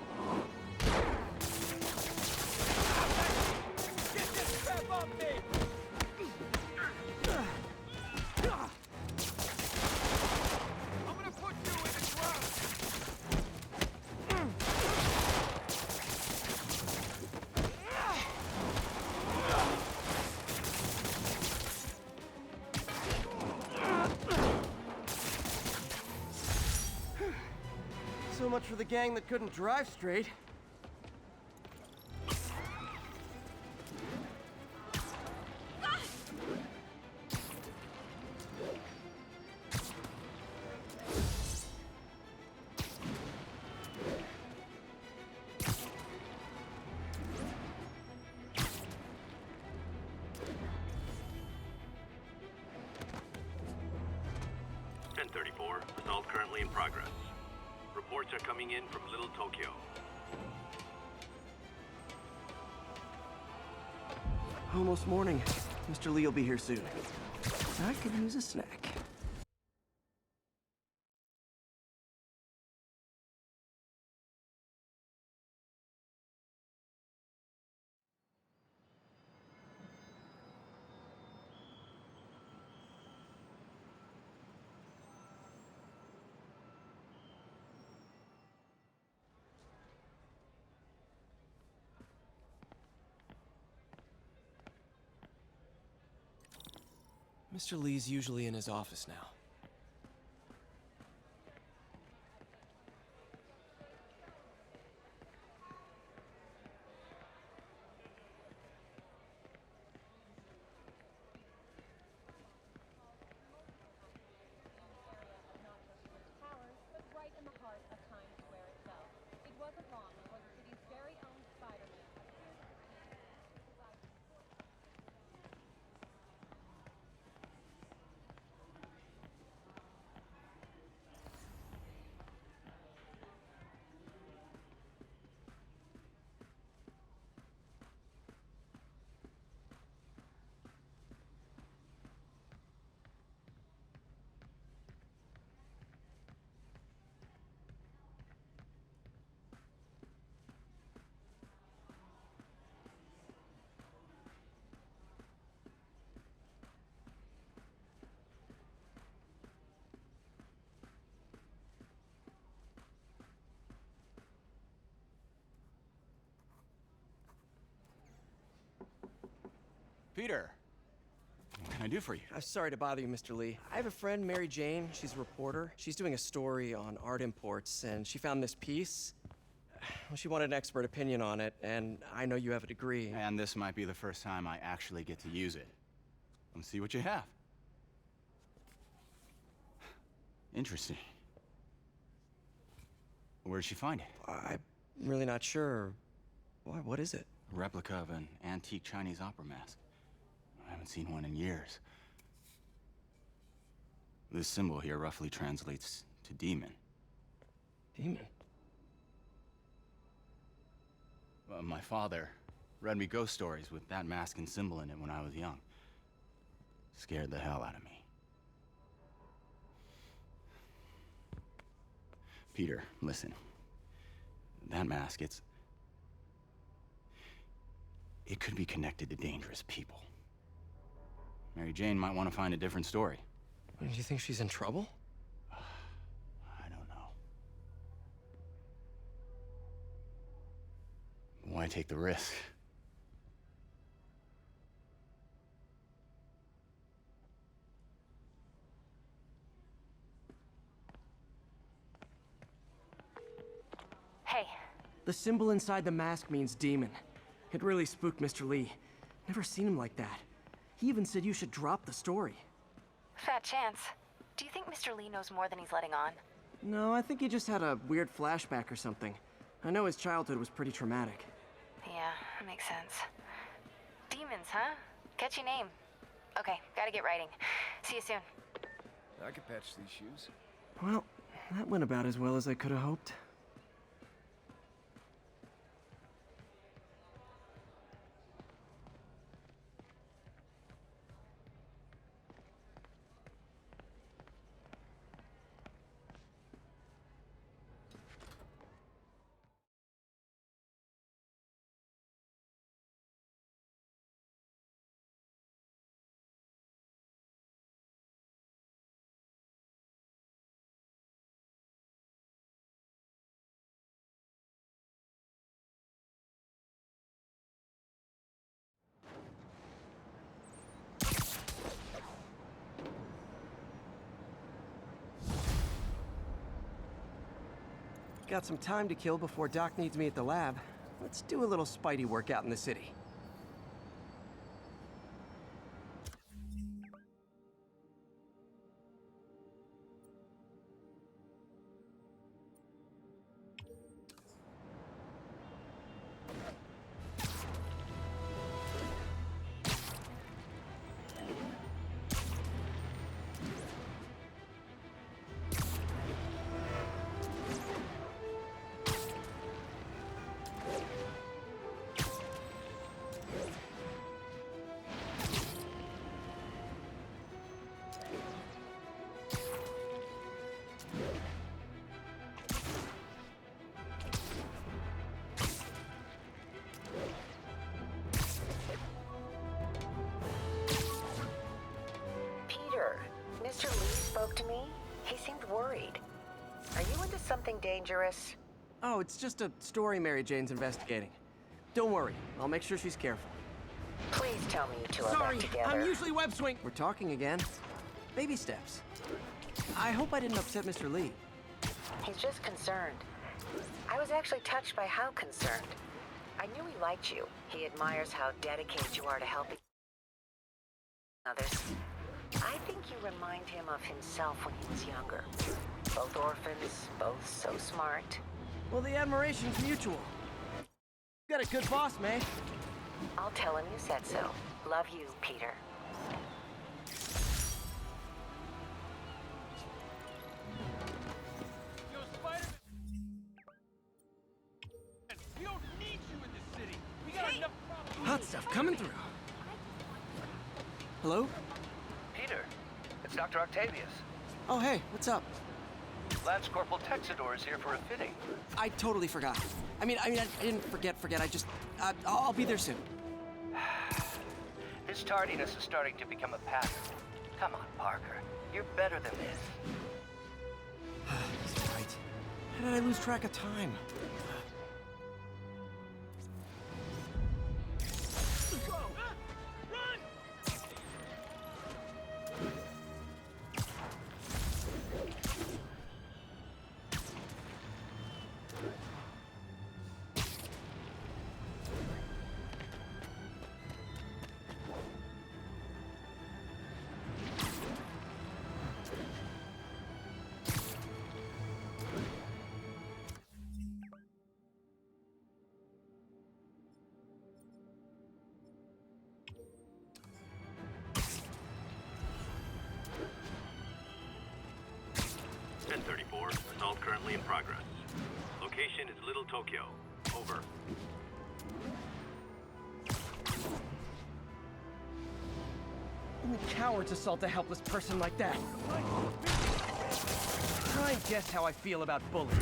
Get this crap off me! I'm gonna put you in the ground! So much for the gang that couldn't drive straight. Assault currently in progress. Reports are coming in from Little Tokyo. Almost morning. Mr. Lee will be here soon. I could use a snack. Mr. Lee's usually in his office now. Towers, but right in the heart of Times Square itself. It wasn't long before the city's very own Spider-Man appeared. Peter, what can I do for you? I'm sorry to bother you, Mr. Lee. I have a friend, Mary Jane. She's a reporter. She's doing a story on art imports, and she found this piece. Well, she wanted an expert opinion on it, and I know you have a degree. And this might be the first time I actually get to use it. Let's see what you have. Interesting. Where'd she find it? I'm really not sure. What is it? A replica of an antique Chinese opera mask. I haven't seen one in years. This symbol here roughly translates to demon. Demon? My father read me ghost stories with that mask and symbol in it when I was young. Scared the hell out of me. Peter, listen. That mask, it could be connected to dangerous people. Mary Jane might want to find a different story. Do you think she's in trouble? I don't know. Why take the risk? Hey. The symbol inside the mask means demon. It really spooked Mr. Lee. Never seen him like that. He even said you should drop the story. Fat chance. Do you think Mr. Lee knows more than he's letting on? No, I think he just had a weird flashback or something. I know his childhood was pretty traumatic. Yeah, that makes sense. Demons, huh? Catchy name. Okay, gotta get writing. See you soon. I could patch these shoes. Well, that went about as well as I could have hoped. Got some time to kill before Doc needs me at the lab. Let's do a little Spidey workout in the city. Mr. Lee spoke to me. He seemed worried. Are you into something dangerous? Oh, it's just a story Mary Jane's investigating. Don't worry, I'll make sure she's careful. Please tell me you two are Sorry, back together. I'm usually web swing. We're talking again. Baby steps. I hope I didn't upset Mr. Lee. He's just concerned. I was actually touched by how concerned. I knew he liked you. He admires how dedicated you are to helping others. I think you remind him of himself when he was younger. Both orphans, both so smart. Well, the admiration's mutual. You got a good boss, May. I'll tell him you said so. Love you, Peter. Yo, Spider-Man! We don't need you in this city. We got enough problems. Hot stuff coming through. Hello? Peter, it's Dr. Octavius. Oh, hey, what's up? Lance Corporal Texador is here for a fitting. I totally forgot. I didn't forget. I just, I'll be there soon. This tardiness is starting to become a pattern. Come on, Parker. You're better than this. He's right. How did I lose track of time? in progress. Location is Little Tokyo. Over. Only cowards assault a helpless person like that. Try and guess how I feel about bullies.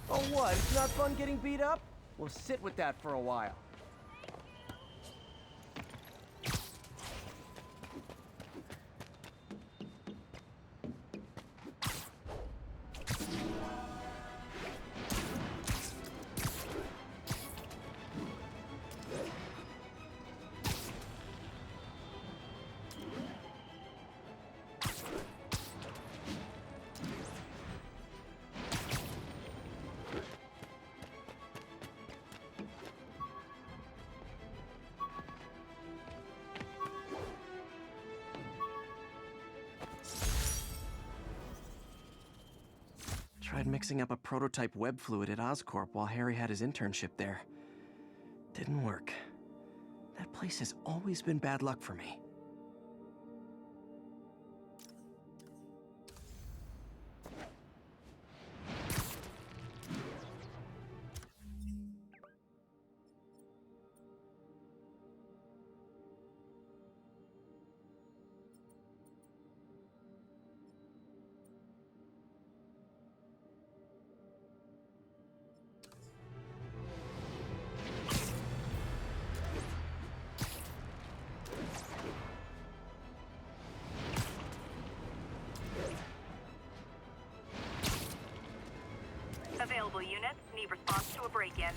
Oh, what? It's not fun getting beat up? We'll sit with that for a while. Tried mixing up a prototype web fluid at Oscorp while Harry had his internship there. Didn't work. That place has always been bad luck for me. Available units need response to a break-in.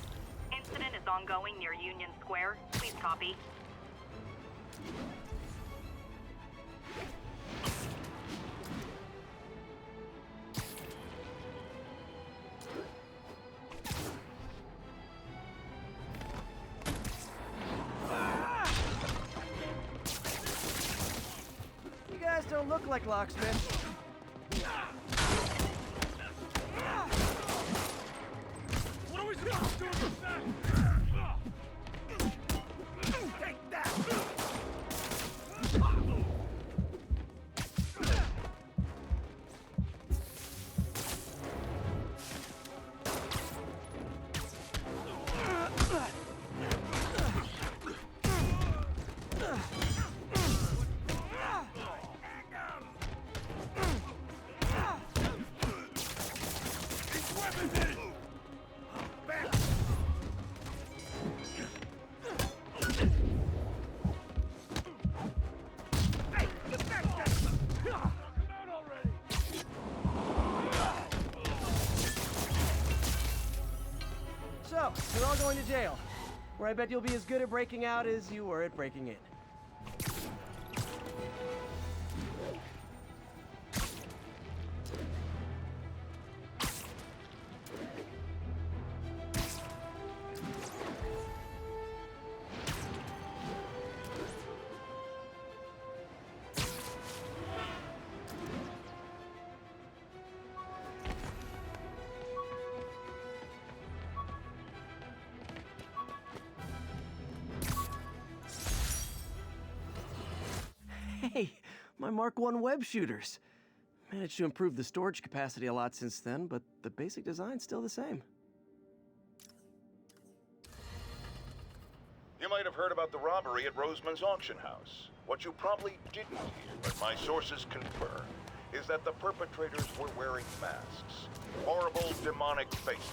Incident is ongoing near Union Square. Please copy. You guys don't look like locksmiths. What are we supposed to do with that? Take that! So, you're all going to jail, where I bet you'll be as good at breaking out as you were at breaking in. Hey, my Mark I web shooters. Managed to improve the storage capacity a lot since then, but the basic design's still the same. You might have heard about the robbery at Roseman's auction house. What you probably didn't hear, but my sources confirm, is that the perpetrators were wearing masks. Horrible, demonic faces.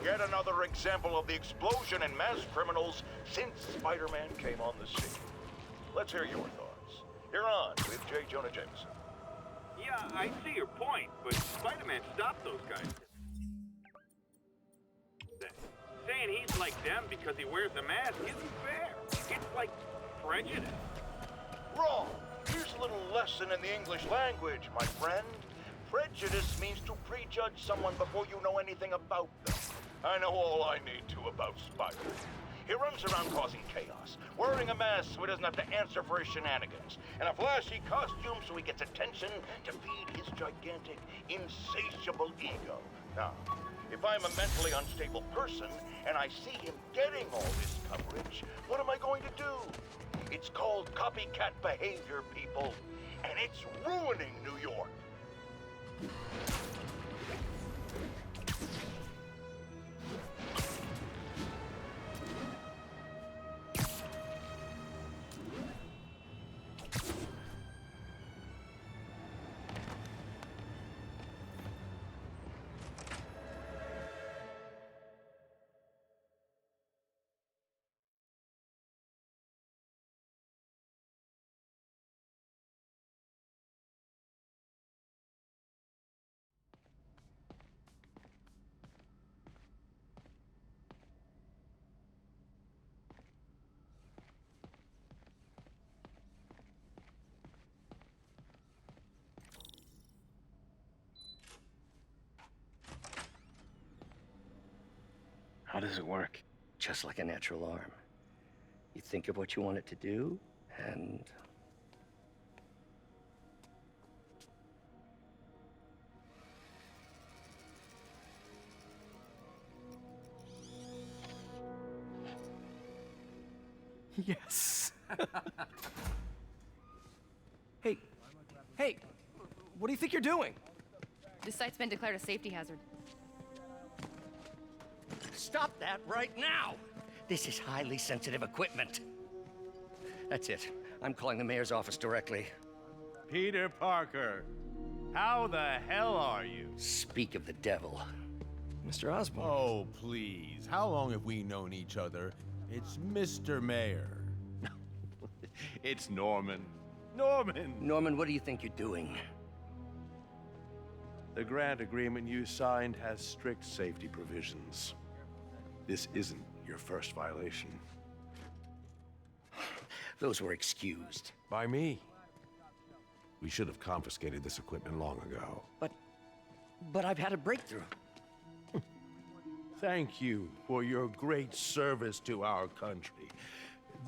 Yet another example of the explosion in mass criminals since Spider-Man came on the scene. Let's hear your thoughts. You're on with J. Jonah Jameson. Yeah, I see your point, but Spider-Man stopped those guys. Saying he's like them because he wears a mask isn't fair. It's like prejudice. Wrong. Here's a little lesson in the English language, my friend. Prejudice means to prejudge someone before you know anything about them. I know all I need to about Spider. He runs around causing chaos, wearing a mask so he doesn't have to answer for his shenanigans, and a flashy costume so he gets attention to feed his gigantic, insatiable ego. Now, if I'm a mentally unstable person and I see him getting all this coverage, what am I going to do? It's called copycat behavior, people, and it's ruining New York. How does it work? Just like a natural arm. You think of what you want it to do, and... Yes. Hey, what do you think you're doing? This site's been declared a safety hazard. Stop that right now! This is highly sensitive equipment. That's it. I'm calling the mayor's office directly. Peter Parker, how the hell are you? Speak of the devil. Mr. Osborn. Oh, please. How long have we known each other? It's Mr. Mayor. It's Norman. Norman! Norman, what do you think you're doing? The grant agreement you signed has strict safety provisions. This isn't your first violation. Those were excused. By me. We should have confiscated this equipment long ago. But I've had a breakthrough. Thank you for your great service to our country.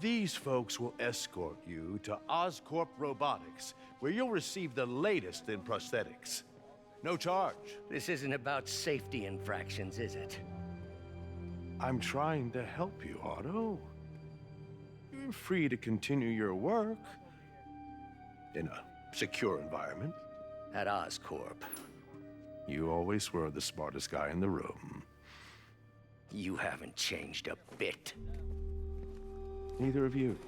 These folks will escort you to Oscorp Robotics, where you'll receive the latest in prosthetics. No charge. This isn't about safety infractions, is it? I'm trying to help you, Otto. You're free to continue your work in a secure environment. At Oscorp. You always were the smartest guy in the room. You haven't changed a bit. Neither of you.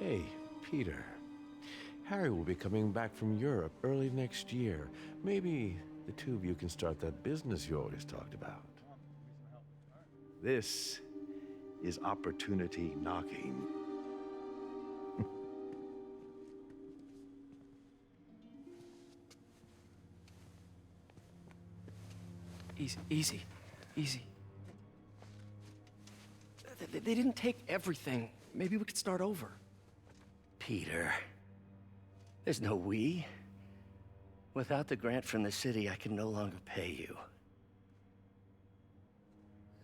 Hey, Peter. Harry will be coming back from Europe early next year. Maybe the two of you can start that business you always talked about. This is opportunity knocking. Easy. They didn't take everything. Maybe we could start over. Peter, there's no we. Without the grant from the city, I can no longer pay you.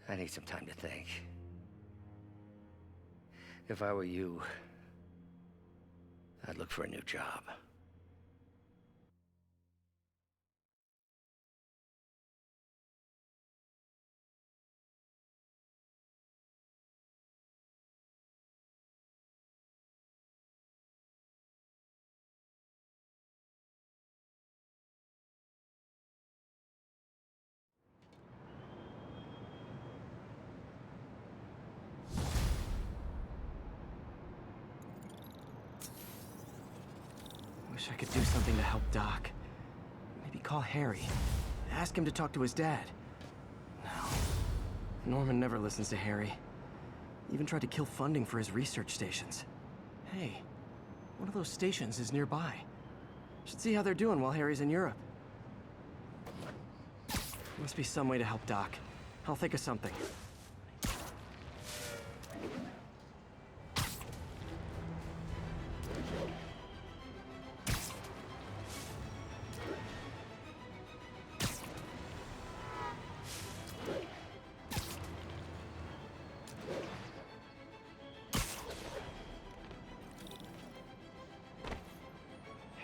I need some time to think. If I were you, I'd look for a new job. Wish I could do something to help Doc. Maybe call Harry. Ask him to talk to his dad. Norman never listens to Harry. Even tried to kill funding for his research stations. Hey, one of those stations is nearby. Should see how they're doing while Harry's in Europe. Must be some way to help Doc. I'll think of something.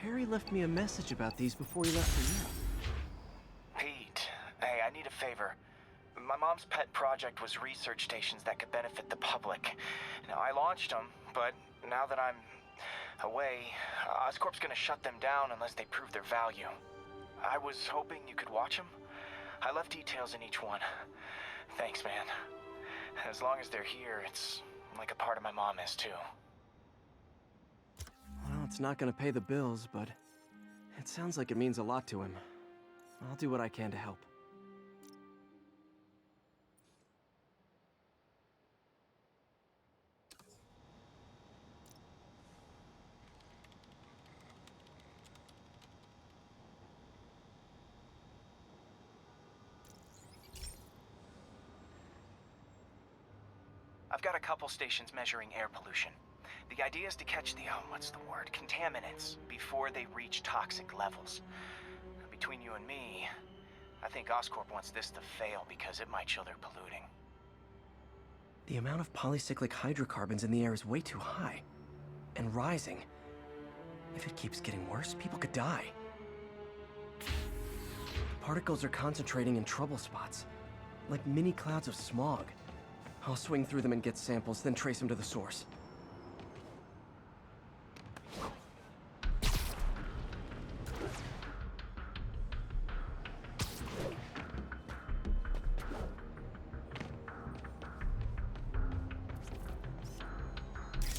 Harry left me a message about these before he left for Europe. Pete, hey, I need a favor. My mom's pet project was research stations that could benefit the public. Now, I launched them, but now that I'm away, Oscorp's gonna shut them down unless they prove their value. I was hoping you could watch them. I left details in each one. Thanks, man. As long as they're here, it's like a part of my mom is, too. Well, it's not gonna pay the bills, but it sounds like it means a lot to him. I'll do what I can to help. I've got a couple stations measuring air pollution. The idea is to catch the, contaminants before they reach toxic levels. Between you and me, I think Oscorp wants this to fail because it might show they're polluting. The amount of polycyclic hydrocarbons in the air is way too high. And rising. If it keeps getting worse, people could die. The particles are concentrating in trouble spots, like mini clouds of smog. I'll swing through them and get samples, then trace them to the source.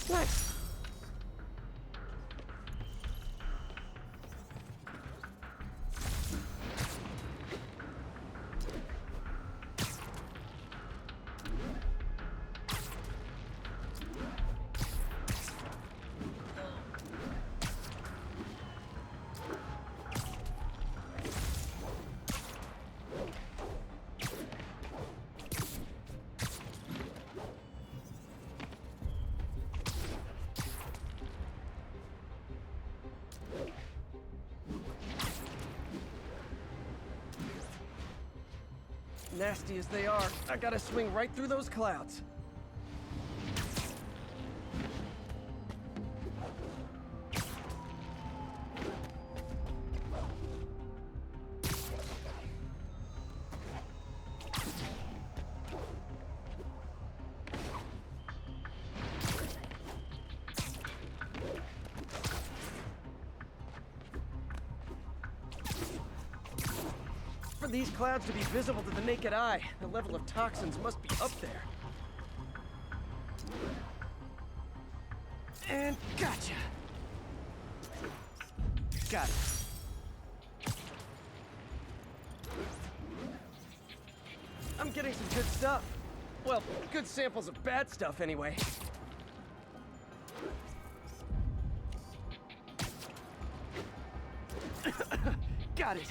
Nice. Nasty as they are, I gotta swing right through those clouds. For these clouds to be visible to the naked eye, the level of toxins must be up there. And gotcha! Got it. I'm getting some good stuff. Well, good samples of bad stuff anyway. Got it.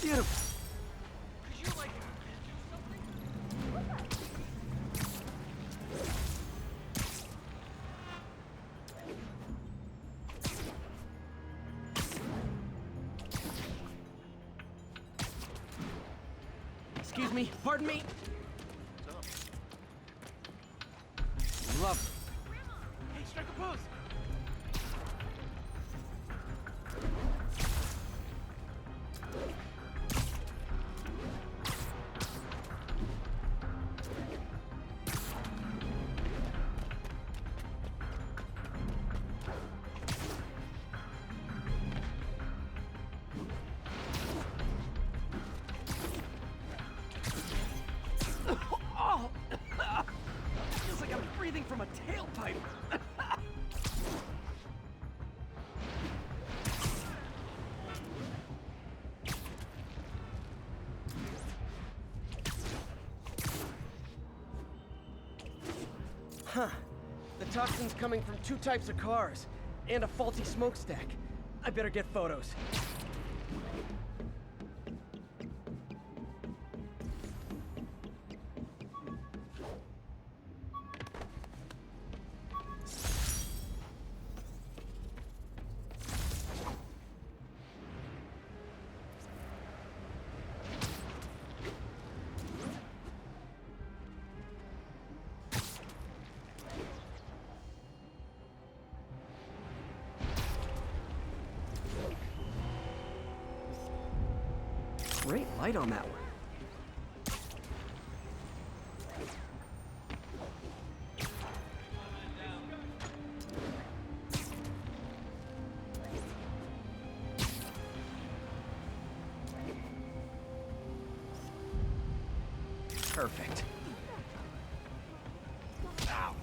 Beautiful. Excuse me, pardon me. Lovely. Hey, strike a pose! Feels like I'm breathing from a tailpipe. Huh. The toxin's coming from 2 types of cars, and a faulty smokestack. I better get photos. Great light on that one. Perfect. Ow.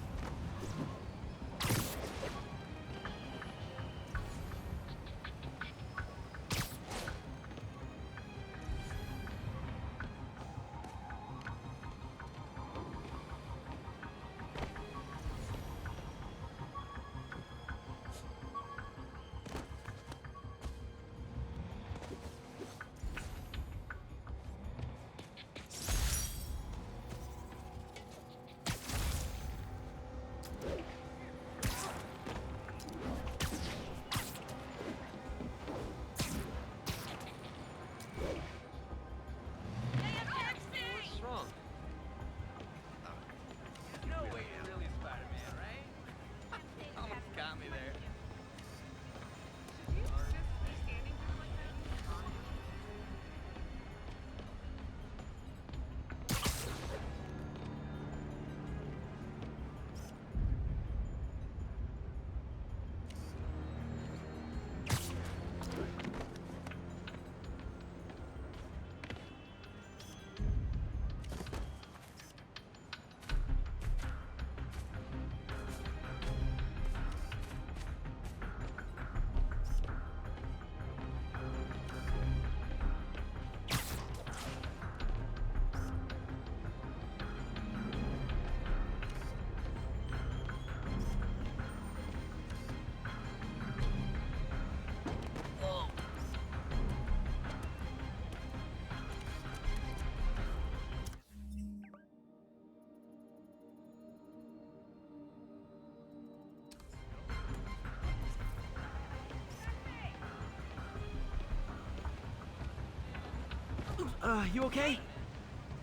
You okay?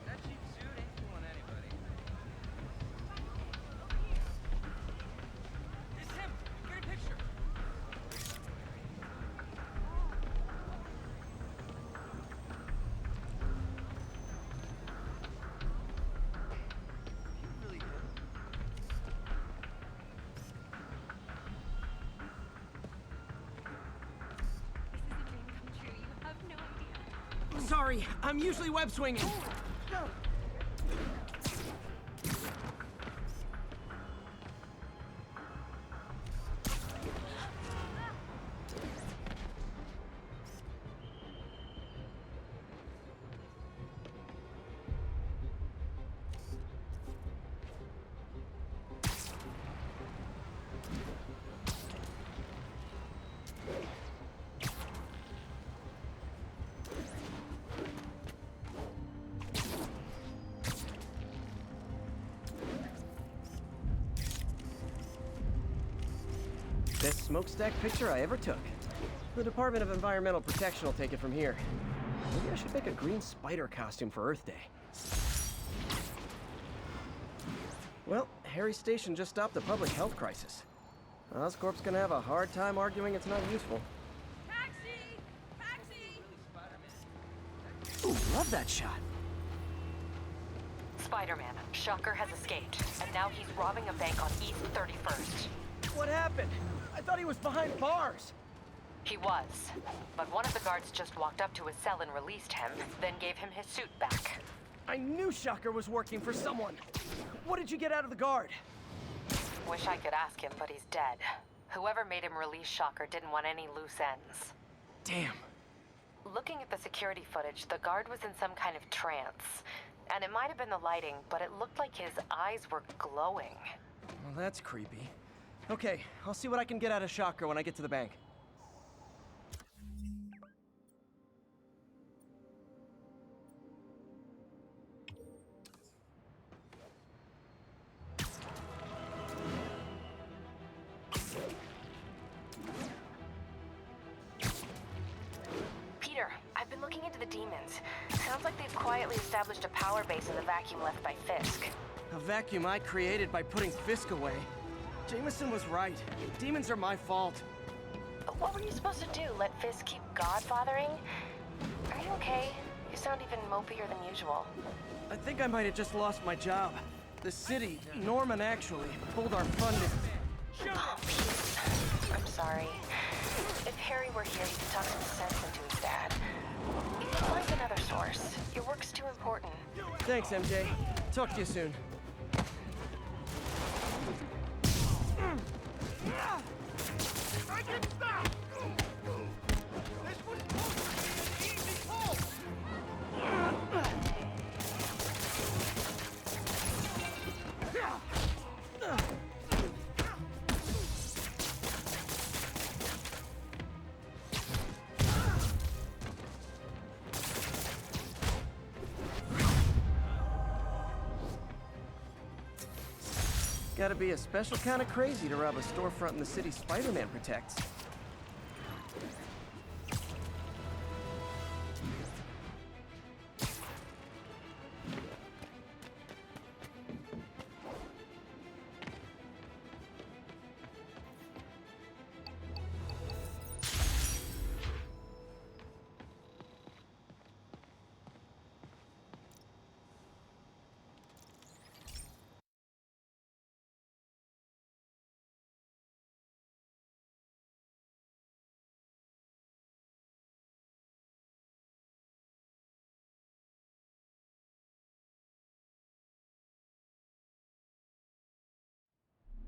That cheap suit ain't fooling anybody. It's him! Get a picture! You really him? Sorry, I'm usually web swinging. Best smokestack picture I ever took. The Department of Environmental Protection will take it from here. Maybe I should make a green spider costume for Earth Day. Well, Harry Station just stopped a public health crisis. Oscorp's gonna have a hard time arguing it's not useful. Taxi! Taxi! Ooh, love that shot. Spider-Man, Shocker has escaped, and now he's robbing a bank on East 31st. What happened? I thought he was behind bars. He was, but one of the guards just walked up to his cell and released him, then gave him his suit back. I knew Shocker was working for someone. What did you get out of the guard? Wish I could ask him, but he's dead. Whoever made him release Shocker didn't want any loose ends. Damn. Looking at the security footage, the guard was in some kind of trance. And it might have been the lighting, but it looked like his eyes were glowing. Well, that's creepy. Okay, I'll see what I can get out of Shocker when I get to the bank. Peter, I've been looking into the demons. Sounds like they've quietly established a power base in the vacuum left by Fisk. A vacuum I created by putting Fisk away. Jameson was right. Demons are my fault. But what were you supposed to do? Let Fisk keep godfathering? Are you okay? You sound even mopier than usual. I think I might have just lost my job. The city, Norman actually, pulled our funding. Oh, Pete. I'm sorry. If Harry were here, he could talk some sense into his dad. You can find another source. Your work's too important. Thanks, MJ. Talk to you soon. I can stop! This was supposed to be an easy pull! Gotta be a special kind of crazy to rob a storefront in the city Spider-Man protects.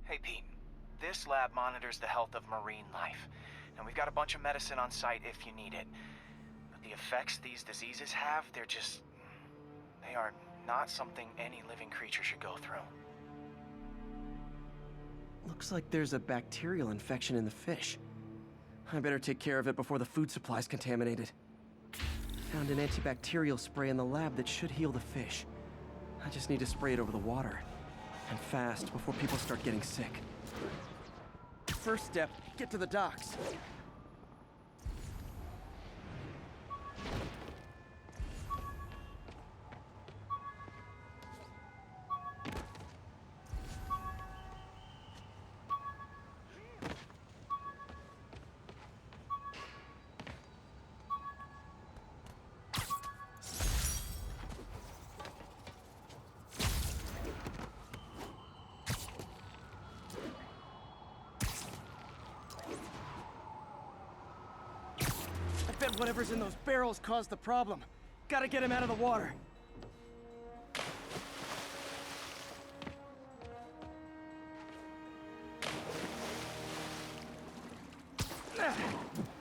Hey, Pete. This lab monitors the health of marine life, and we've got a bunch of medicine on site if you need it. But the effects these diseases have, they are not something any living creature should go through. Looks like there's a bacterial infection in the fish. I better take care of it before the food supply's contaminated. Found an antibacterial spray in the lab that should heal the fish. I just need to spray it over the water. And fast, before people start getting sick. First step, get to the docks. I bet whatever's in those barrels caused the problem. Gotta get him out of the water.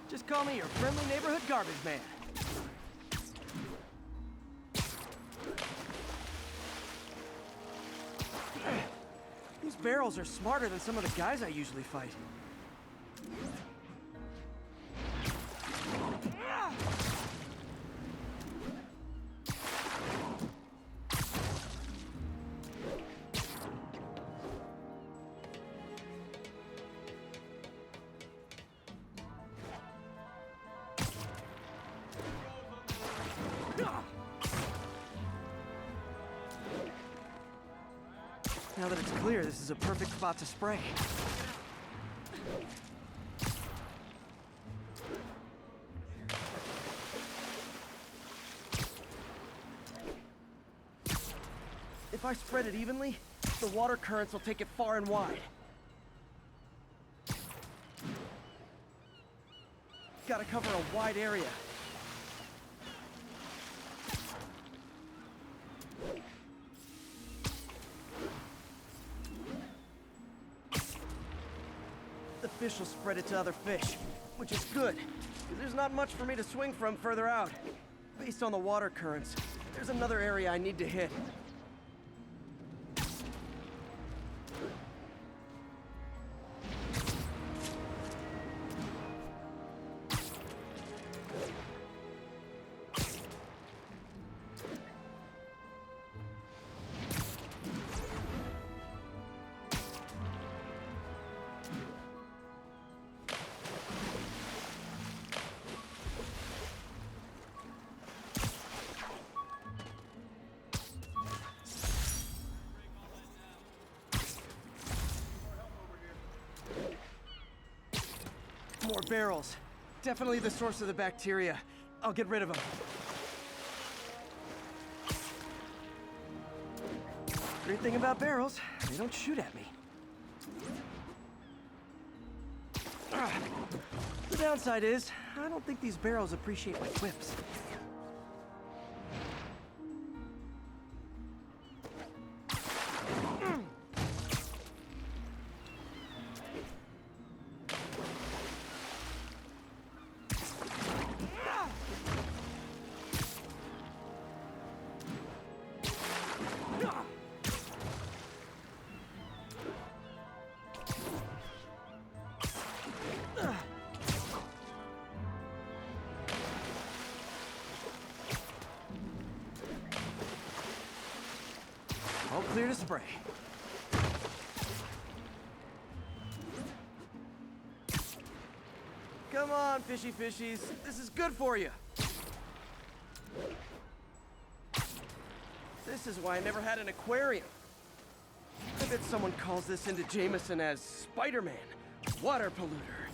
Just call me your friendly neighborhood garbage man. These barrels are smarter than some of the guys I usually fight. Now that it's clear, this is a perfect spot to spray. If I spread it evenly, the water currents will take it far and wide. Gotta cover a wide area. The fish will spread it to other fish, which is good, because there's not much for me to swing from further out. Based on the water currents, there's another area I need to hit. More barrels. Definitely the source of the bacteria. I'll get rid of them. Great thing about barrels, they don't shoot at me. The downside is, I don't think these barrels appreciate my quips. All clear to spray. Come on, fishy fishies. This is good for you. This is why I never had an aquarium. I bet someone calls this into Jameson as Spider-Man, water polluter.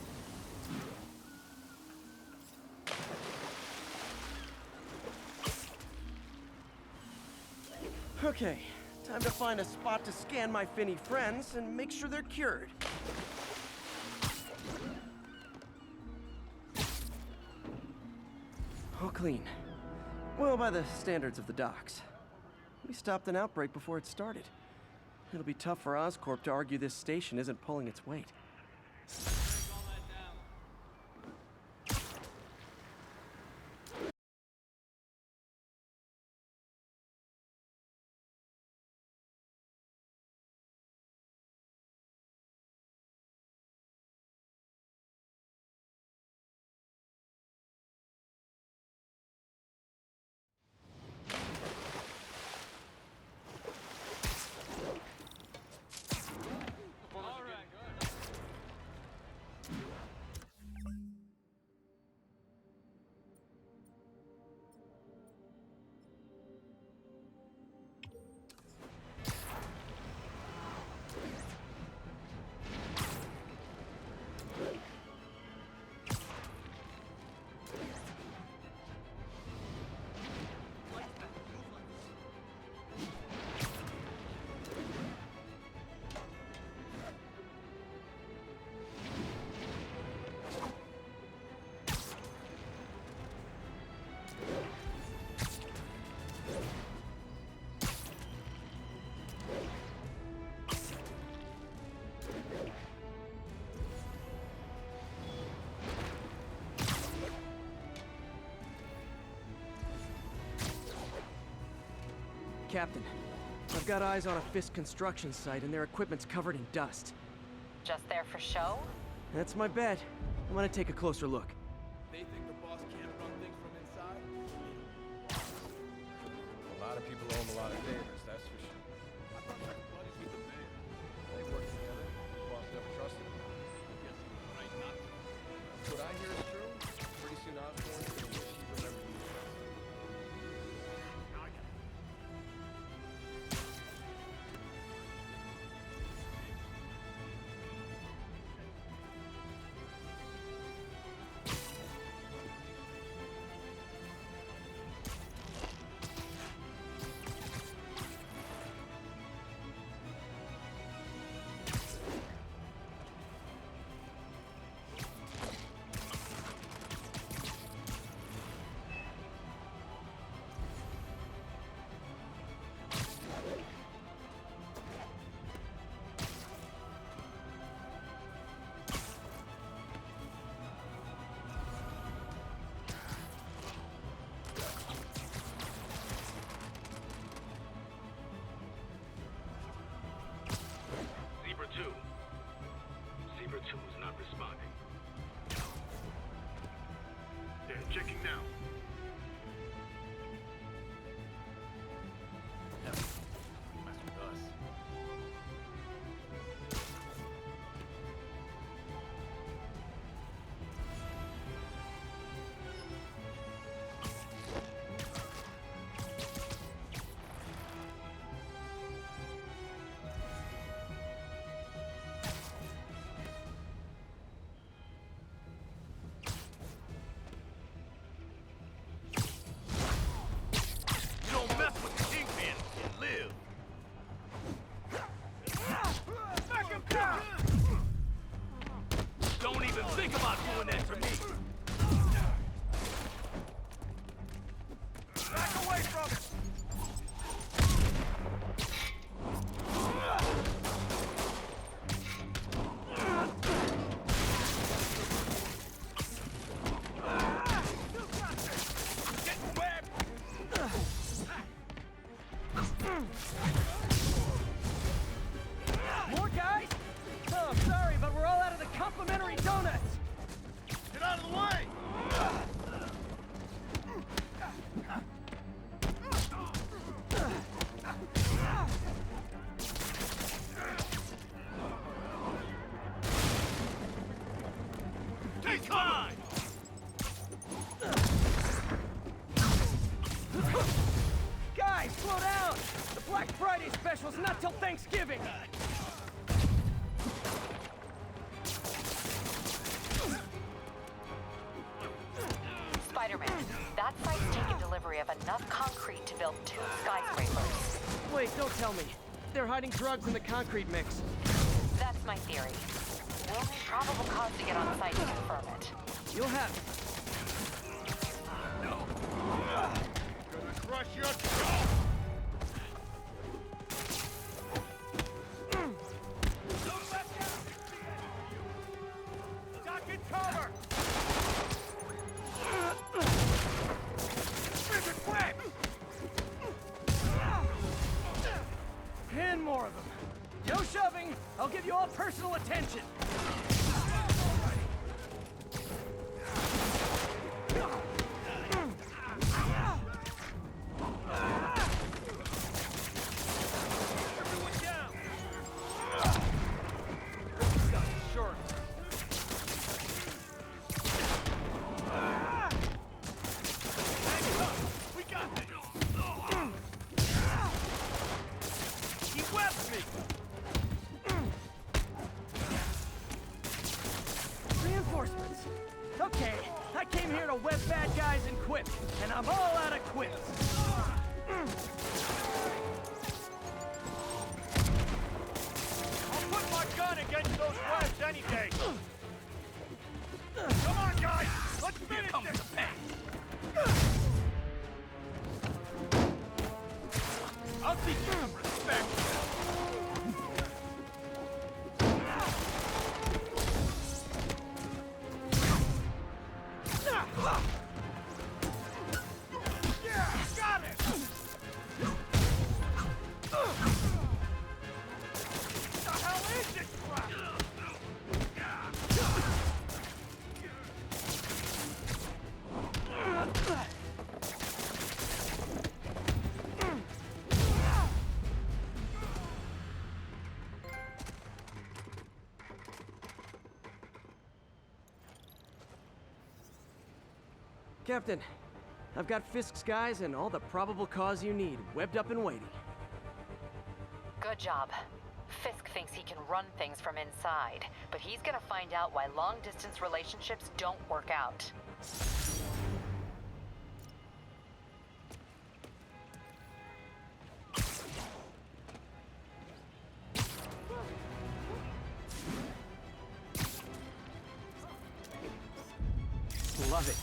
Okay, time to find a spot to scan my finny friends and make sure they're cured. All clean. Well, by the standards of the docks. We stopped an outbreak before it started. It'll be tough for Oscorp to argue this station isn't pulling its weight. Captain, I've got eyes on a Fisk construction site and their equipment's covered in dust. Just there for show? That's my bet. I'm gonna take a closer look. They think the boss can't run things from inside? A lot of people owe him a lot of favors, that's for sure. I thought you were buddies with the mayor. They worked together. The boss never trusted him. I guess he was right not to. That's what I hear is true. Pretty soon Osborn's gonna wish he remembered you. Zebra 2 is not responding. Yeah, checking now. Mess with us. More guys? Oh, sorry, but we're all out of the complimentary donuts. Get out of the way! Take mine! Guys, slow down! The Black Friday special's not till Thanksgiving! Spider-Man, that site's taken delivery of enough concrete to build 2 skyscrapers. Wait, don't tell me. They're hiding drugs in the concrete mix. That's my theory. We'll need probable cause to get on site to confirm it. You'll have it. Gonna crush your skull! Duck and cover! 10 more of them. No shoving. I'll give you all personal attention. Everyone down. Sure. We got this! He webbed me! Reinforcements. Okay, I came here to web bad guys and quip, and I'm all out of quips. I'll put my gun against those webs any day! Come on, guys! Let's finish this! I'll teach you some respect! Yeah, got it! What the hell is this crap? Captain, I've got Fisk's guys and all the probable cause you need, webbed up and waiting. Good job. Fisk thinks he can run things from inside, but he's gonna find out why long-distance relationships don't work out. Love it.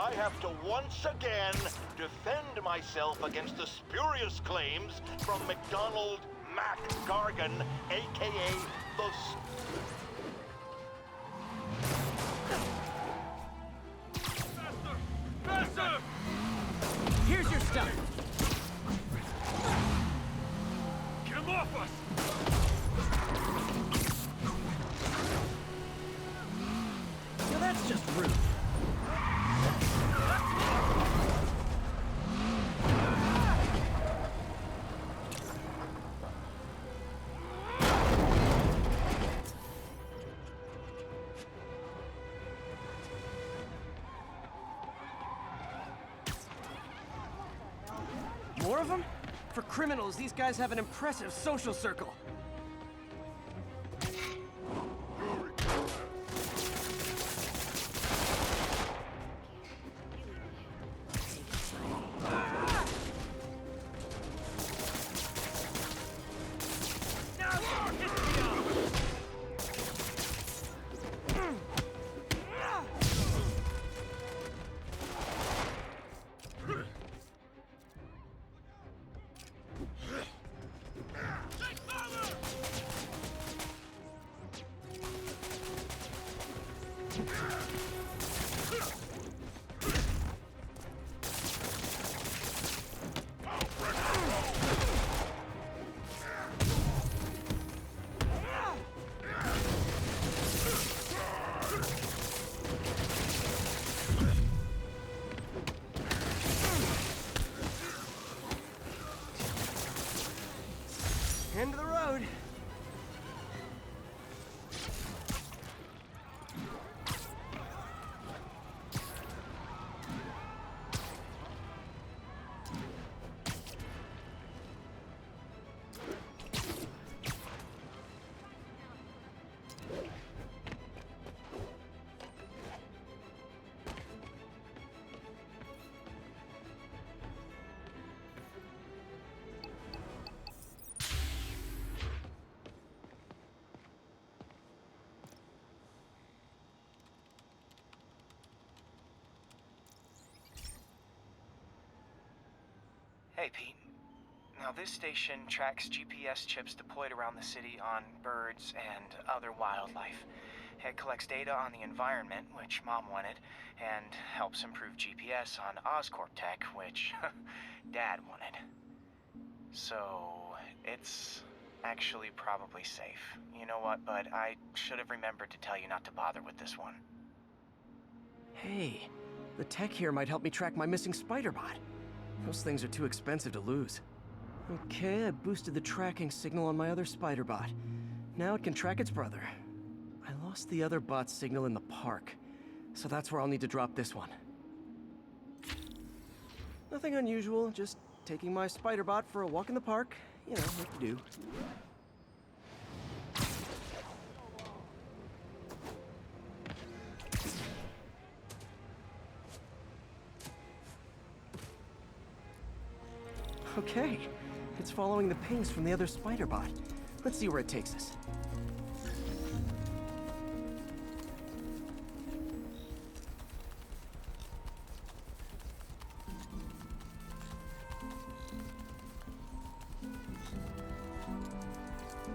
I have to once again defend myself against the spurious claims from McDonald Mac Gargan, aka the... Faster! Here's your stuff. Get him off us! Now that's just rude. More of them? For criminals, these guys have an impressive social circle. End of the road. Hey, Pete. Now, this station tracks GPS chips deployed around the city on birds and other wildlife. It collects data on the environment, which Mom wanted, and helps improve GPS on Oscorp tech, which Dad wanted. So, it's actually probably safe. You know what, bud? I should have remembered to tell you not to bother with this one. Hey, the tech here might help me track my missing spider bot. Those things are too expensive to lose. Okay, I boosted the tracking signal on my other spider bot. Now it can track its brother. I lost the other bot's signal in the park, so that's where I'll need to drop this one. Nothing unusual, just taking my spider bot for a walk in the park. You know, what you do. Okay, it's following the pings from the other spider bot. Let's see where it takes us.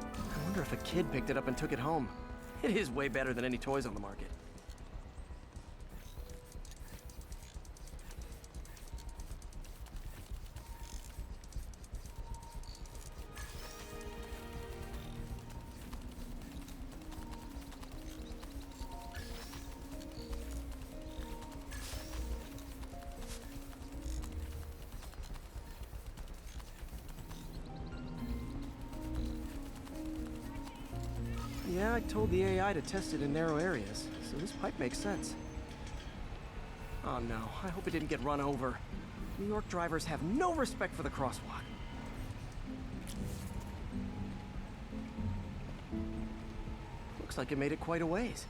I wonder if a kid picked it up and took it home. It is way better than any toys on the market. Yeah, I told the AI to test it in narrow areas, so this pipe makes sense. Oh no, I hope it didn't get run over. New York drivers have no respect for the crosswalk. Looks like it made it quite a ways.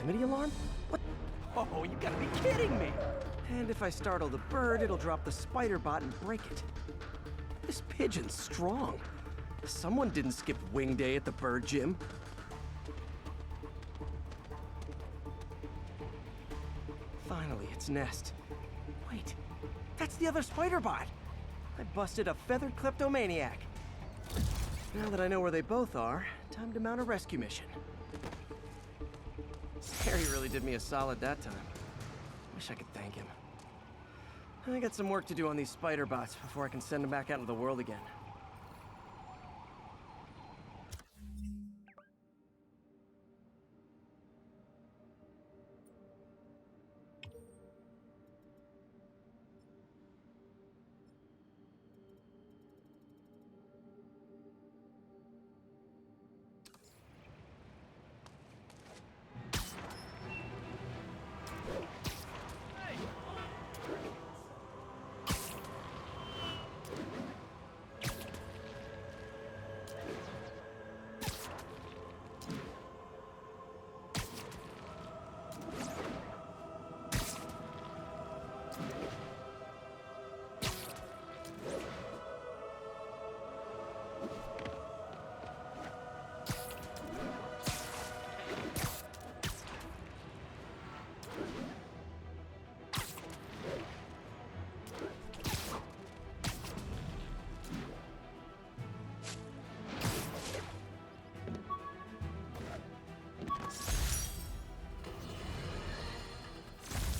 proximity alarm? What? Oh, you gotta be kidding me! And if I startle the bird, it'll drop the spider bot and break it. This pigeon's strong. Someone didn't skip wing day at the bird gym. Finally, its nest. Wait, that's the other spider bot. I busted a feathered kleptomaniac. Now that I know where they both are, time to mount a rescue mission. Harry really did me a solid that time. Wish I could thank him. I got some work to do on these spider bots before I can send them back out into the world again.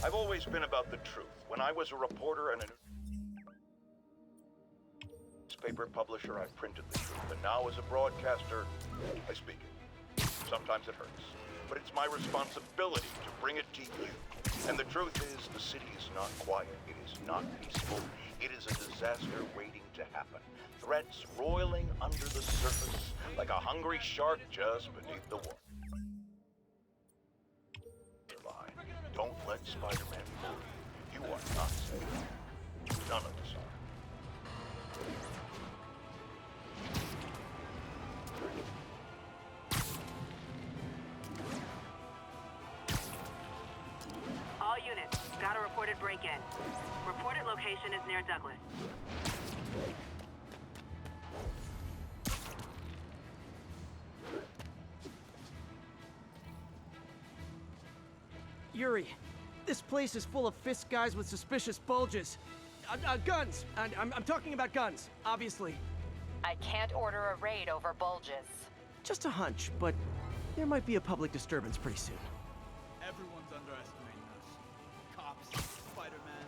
I've always been about the truth. When I was a reporter and a newspaper publisher, I printed the truth. And now as a broadcaster, I speak it. Sometimes it hurts. But it's my responsibility to bring it to you. And the truth is, the city is not quiet. It is not peaceful. It is a disaster waiting to happen. Threats roiling under the surface like a hungry shark just beneath the water. Don't let Spider-Man fool you. You are not safe. None of us are. All units, got a reported break-in. Reported location is near Douglas. Yuri, this place is full of Fisk guys with suspicious bulges. Guns! I'm talking about guns, obviously. I can't order a raid over bulges. Just a hunch, but there might be a public disturbance pretty soon. Everyone's underestimating us. Cops, Spider-Man,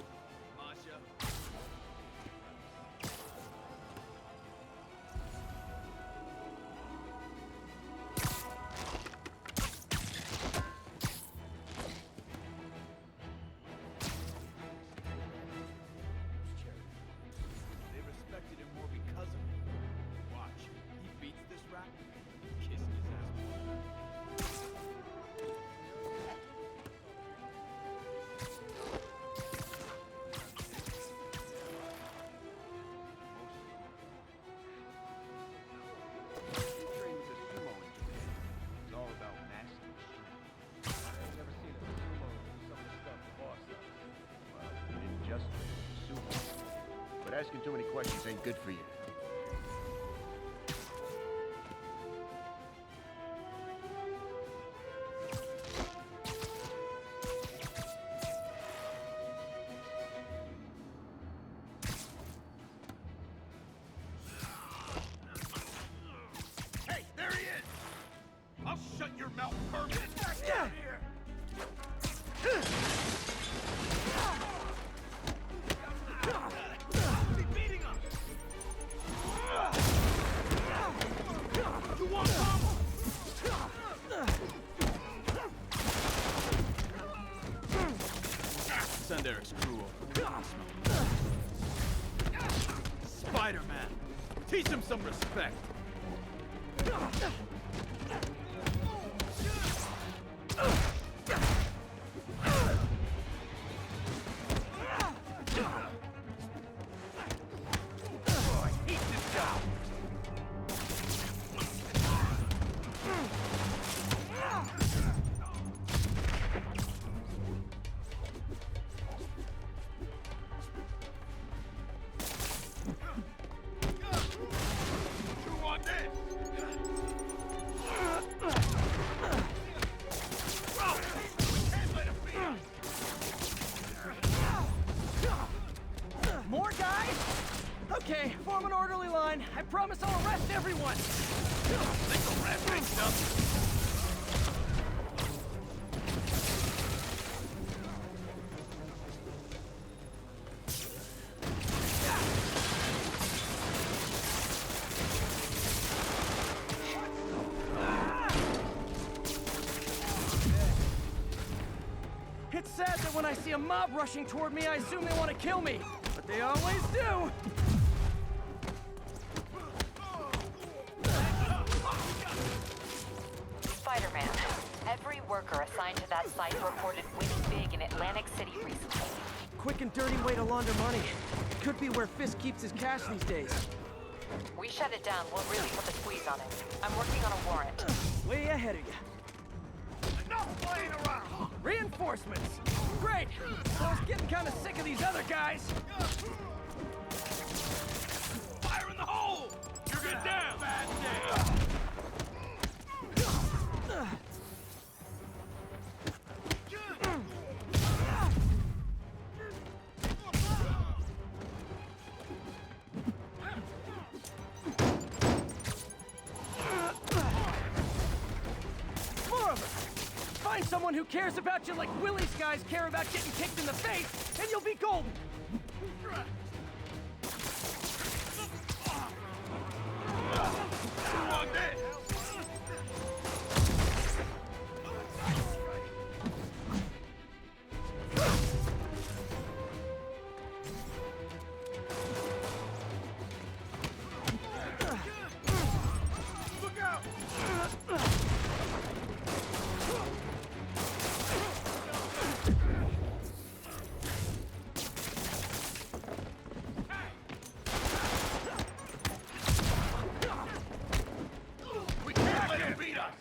Masha. They respected him more because of him. Watch, he beats this rat, kissing his ass. It's all about masking strength. I ain't never seen a sumo do some of the stuff the boss does. Well, you didn't just train with sumo. But asking too many questions ain't good for you. Hey, there he is! I'll shut your mouth permanently. Get back down here! Be beating us! You want some? Send Eric's crew over. Spider-Man! Teach him some respect! on! I promise I'll arrest everyone! Think the rat mixed up? It's sad that when I see a mob rushing toward me, I assume they want to kill me. But they always do! Spider-Man, every worker assigned to that site reported winning big in Atlantic City recently. Quick and dirty way to launder money. Could be where Fisk keeps his cash these days. We shut it down, we'll really put the squeeze on it. I'm working on a warrant. Way ahead of you. Enough playing around! Reinforcements! Great! I was getting kind of sick of these other guys. Fire in the hole! You're get down! Bad day! More of them! Find someone who cares about you like Willie's guys care about getting kicked in the face, and you'll be golden! Look out! We can't let him beat us!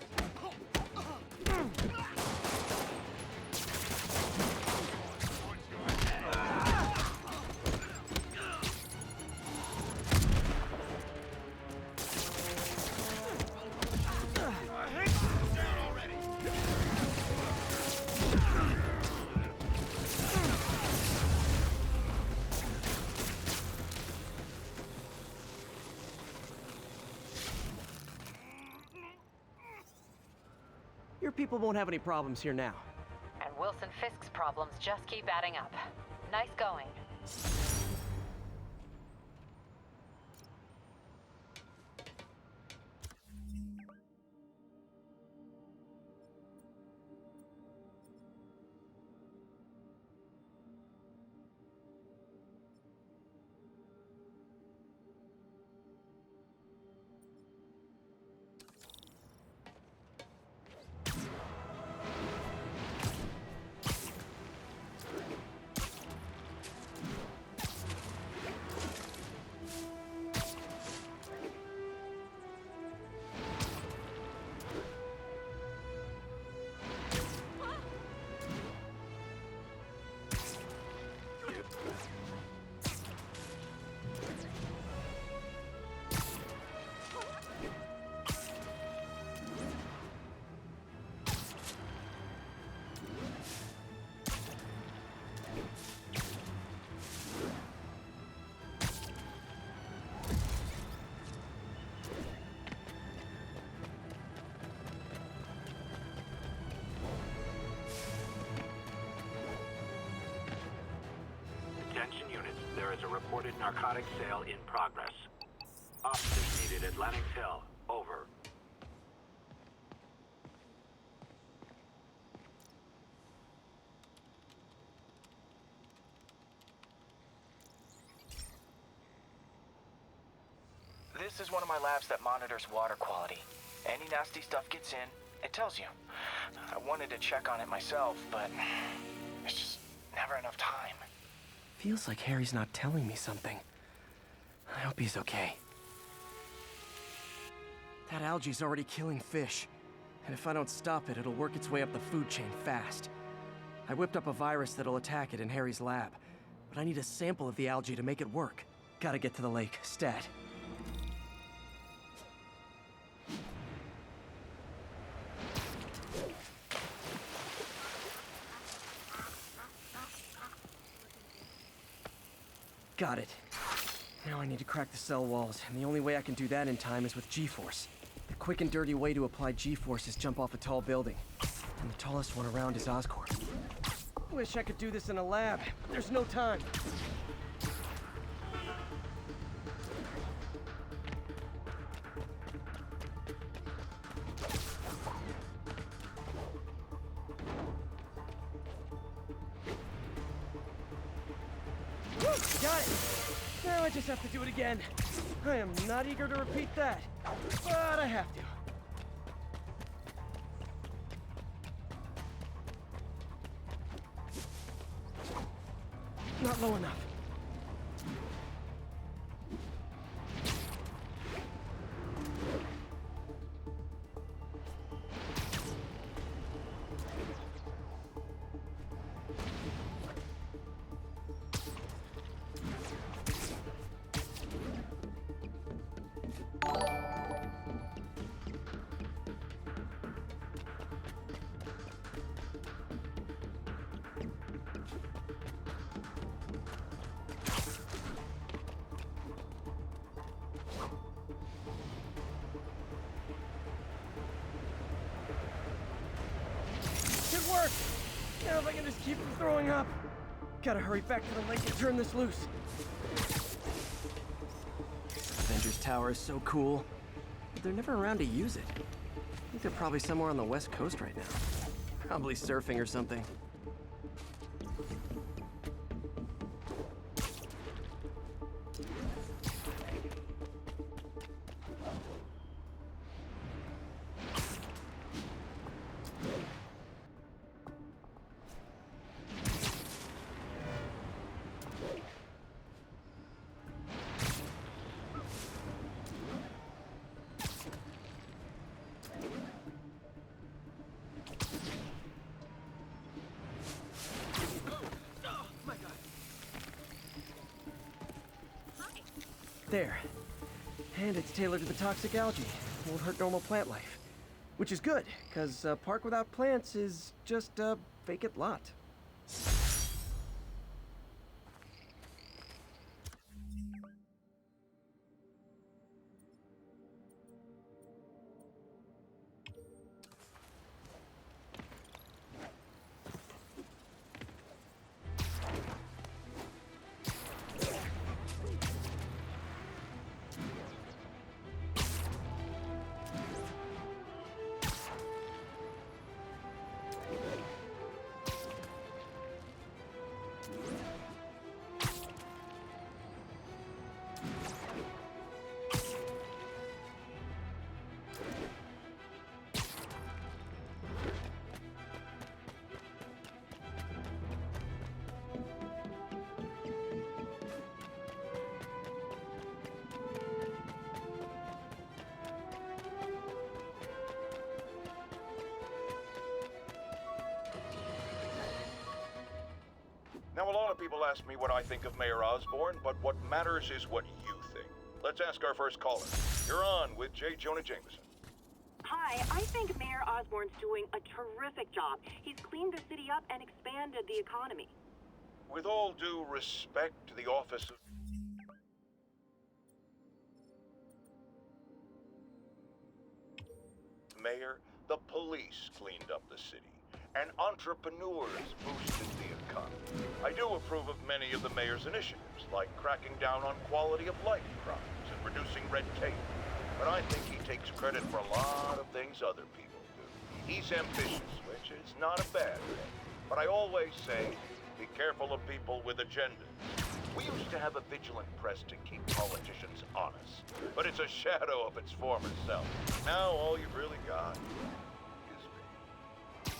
Your people won't have any problems here now. And Wilson Fisk's problems just keep adding up. Nice going. Attention units, there is a reported narcotics sale in progress. Officers needed at Lenox Hill. Over. This is one of my labs that monitors water quality. Any nasty stuff gets in, it tells you. I wanted to check on it myself, but there's just never enough time. Feels like Harry's not telling me something. I hope he's okay. That algae's already killing fish. And if I don't stop it, it'll work its way up the food chain fast. I whipped up a virus that'll attack it in Harry's lab. But I need a sample of the algae to make it work. Gotta get to the lake, stat. Got it. Now I need to crack the cell walls, and the only way I can do that in time is with G-Force. The quick and dirty way to apply G-Force is jump off a tall building. And the tallest one around is Oscorp. Wish I could do this in a lab, but there's no time. Got it! Now I just have to do it again. I am not eager to repeat that, but I have to. Not low enough. Good work! Now if I can just keep from throwing up. Gotta hurry back to the lake and turn this loose. Avengers Tower is so cool, but they're never around to use it. I think they're probably somewhere on the West Coast right now. Probably surfing or something. There. And it's tailored to the toxic algae. Won't hurt normal plant life. Which is good, because a park without plants is just a vacant lot. Now, a lot of people ask me what I think of Mayor Osborn, but what matters is what you think. Let's ask our first caller. You're on with J. Jonah Jameson. Hi, I think Mayor Osborn's doing a terrific job. He's cleaned the city up and expanded the economy. With all due respect to the office of Mayor, the police cleaned up the city, and entrepreneurs boosted the economy. I do approve of many of the mayor's initiatives, like cracking down on quality of life crimes and reducing red tape. But I think he takes credit for a lot of things other people do. He's ambitious, which is not a bad thing. But I always say, be careful of people with agendas. We used to have a vigilant press to keep politicians honest, but it's a shadow of its former self. Now all you've really got is me.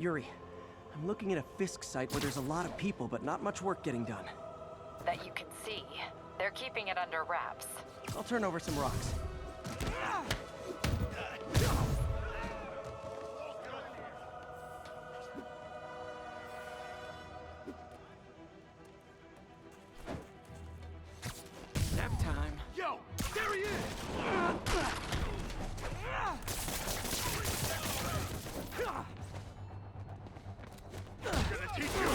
Yuri, I'm looking at a Fisk site where there's a lot of people, but not much work getting done. That you can see. They're keeping it under wraps. I'll turn over some rocks. Nap time. Yo, there he is! I'm gonna teach you!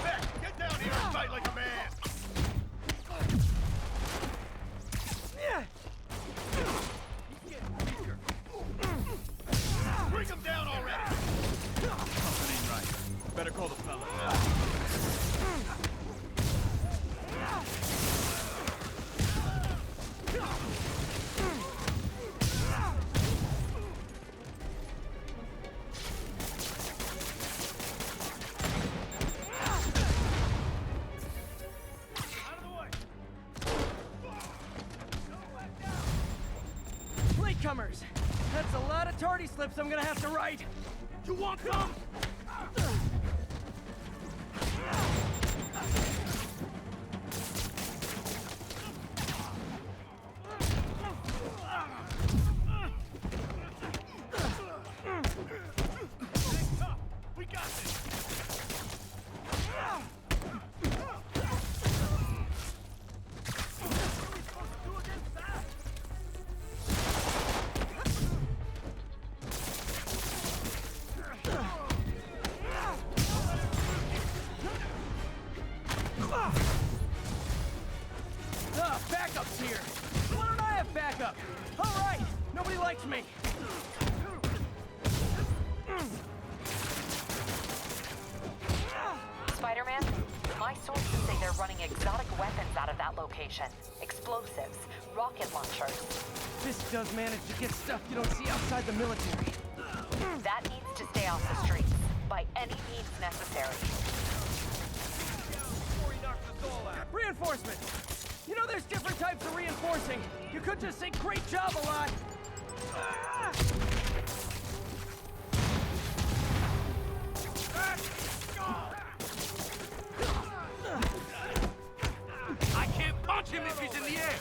Beck, get down here and fight like a man! He's getting weaker. Bring him down already! Something ain't right. Better call the fella. Latecomers! That's a lot of tardy slips I'm gonna have to write! You want some? We got this! Backup's here! Why don't I have backup? Alright! Nobody likes me! Spider-Man, my sources say they're running exotic weapons out of that location. Explosives, rocket launchers. This does manage to get stuff you don't see outside the military. That needs to stay off the streets, by any means necessary. Reinforcements! You know there's different types of reinforcing. You could just say great job a lot. I can't punch him if he's in the air!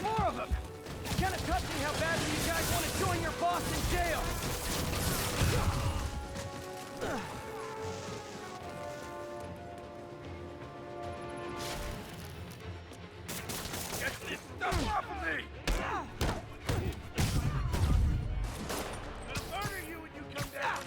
More of them! Kinda touching how badly you guys want to join your boss in jail! Get this stuff off of me! I'll murder you when you come down!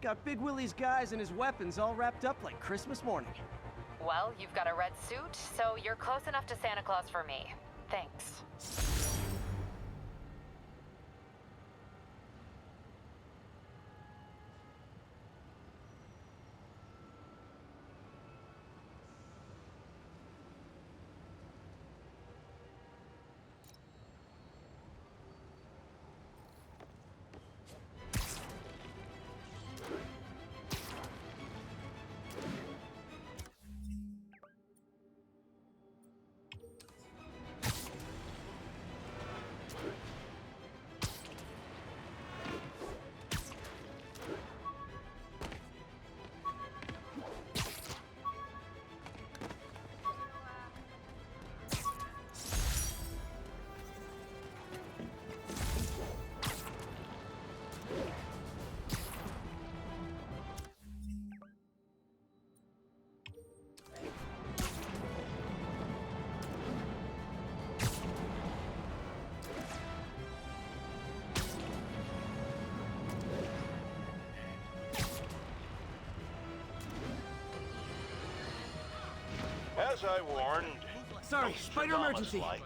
Got Big Willie's guys and his weapons all wrapped up like Christmas morning. Well, you've got a red suit, so you're close enough to Santa Claus for me. Thanks. As I warned. Sorry, spider emergency. Like.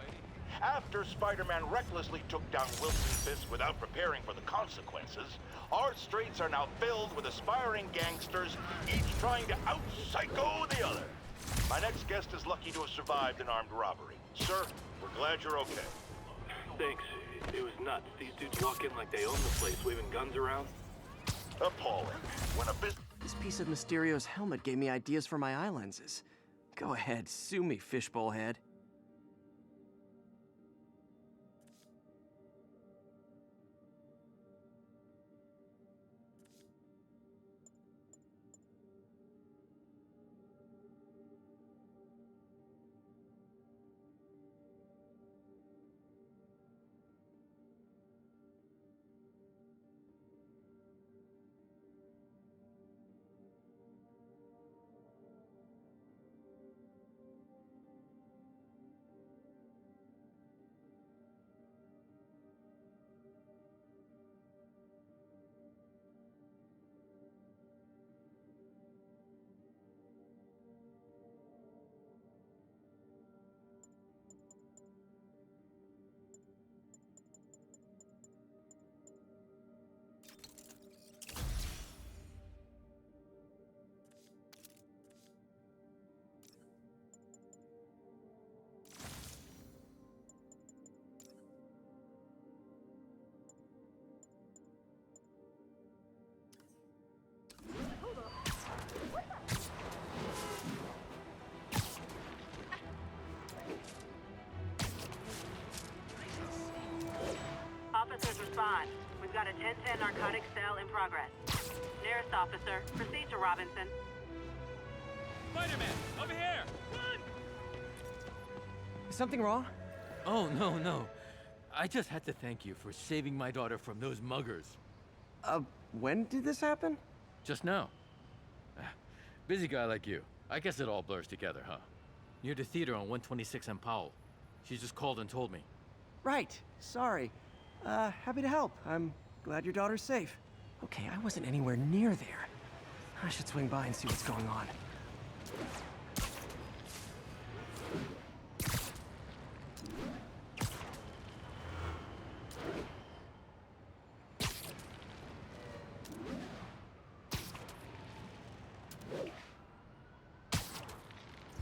After Spider-Man recklessly took down Wilson Fisk without preparing for the consequences, our streets are now filled with aspiring gangsters, each trying to out-psycho the other. My next guest is lucky to have survived an armed robbery. Sir, we're glad you're okay. Thanks. It was nuts. These dudes walk in like they own the place, waving guns around. Appalling. When a business... This piece of Mysterio's helmet gave me ideas for my eye lenses. Go ahead, sue me, fishbowl head. Officers respond. We've got a 1010 narcotics sale in progress. Nearest officer, proceed to Robinson. Spider-Man, over here! Run! Is something wrong? Oh, no. I just had to thank you for saving my daughter from those muggers. When did this happen? Just now. Busy guy like you. I guess it all blurs together, huh? Near the theater on 126 and Powell. She just called and told me. Right. Sorry. Happy to help. I'm glad your daughter's safe. Okay, I wasn't anywhere near there. I should swing by and see what's going on.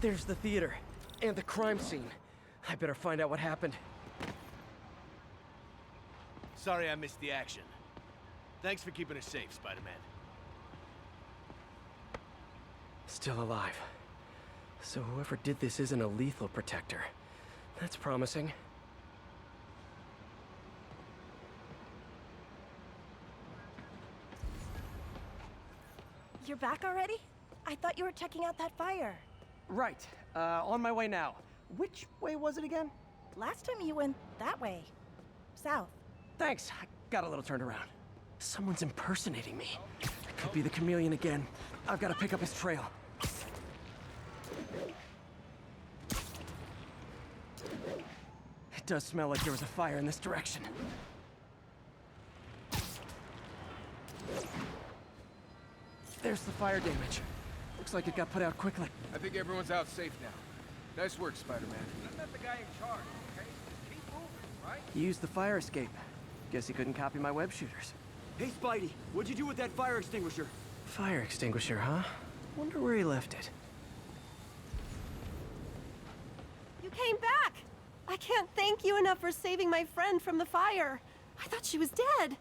There's the theater, and the crime scene. I better find out what happened. Sorry I missed the action. Thanks for keeping us safe, Spider-Man. Still alive. So whoever did this isn't a lethal protector. That's promising. You're back already? I thought you were checking out that fire. Right. On my way now. Which way was it again? Last time you went that way. South. Thanks. I got a little turned around. Someone's impersonating me. It could be the chameleon again. I've got to pick up his trail. It does smell like there was a fire in this direction. There's the fire damage. Looks like it got put out quickly. I think everyone's out safe now. Nice work, Spider-Man. I'm not the guy in charge, okay? Just keep moving, right? He used the fire escape. Guess he couldn't copy my web shooters. Hey, Spidey, what'd you do with that fire extinguisher? Fire extinguisher, huh? Wonder where he left it. You came back! I can't thank you enough for saving my friend from the fire. I thought she was dead.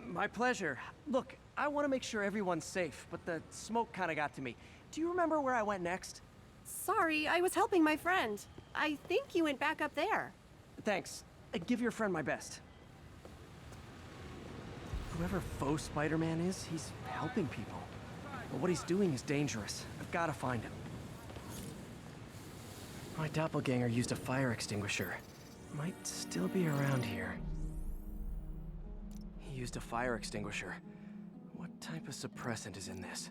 My pleasure. Look, I want to make sure everyone's safe, but the smoke kind of got to me. Do you remember where I went next? Sorry, I was helping my friend. I think you went back up there. Thanks. Give your friend my best. Whoever faux Spider-Man is, he's helping people. But what he's doing is dangerous. I've got to find him. My doppelganger used a fire extinguisher. Might still be around here. He used a fire extinguisher. What type of suppressant is in this?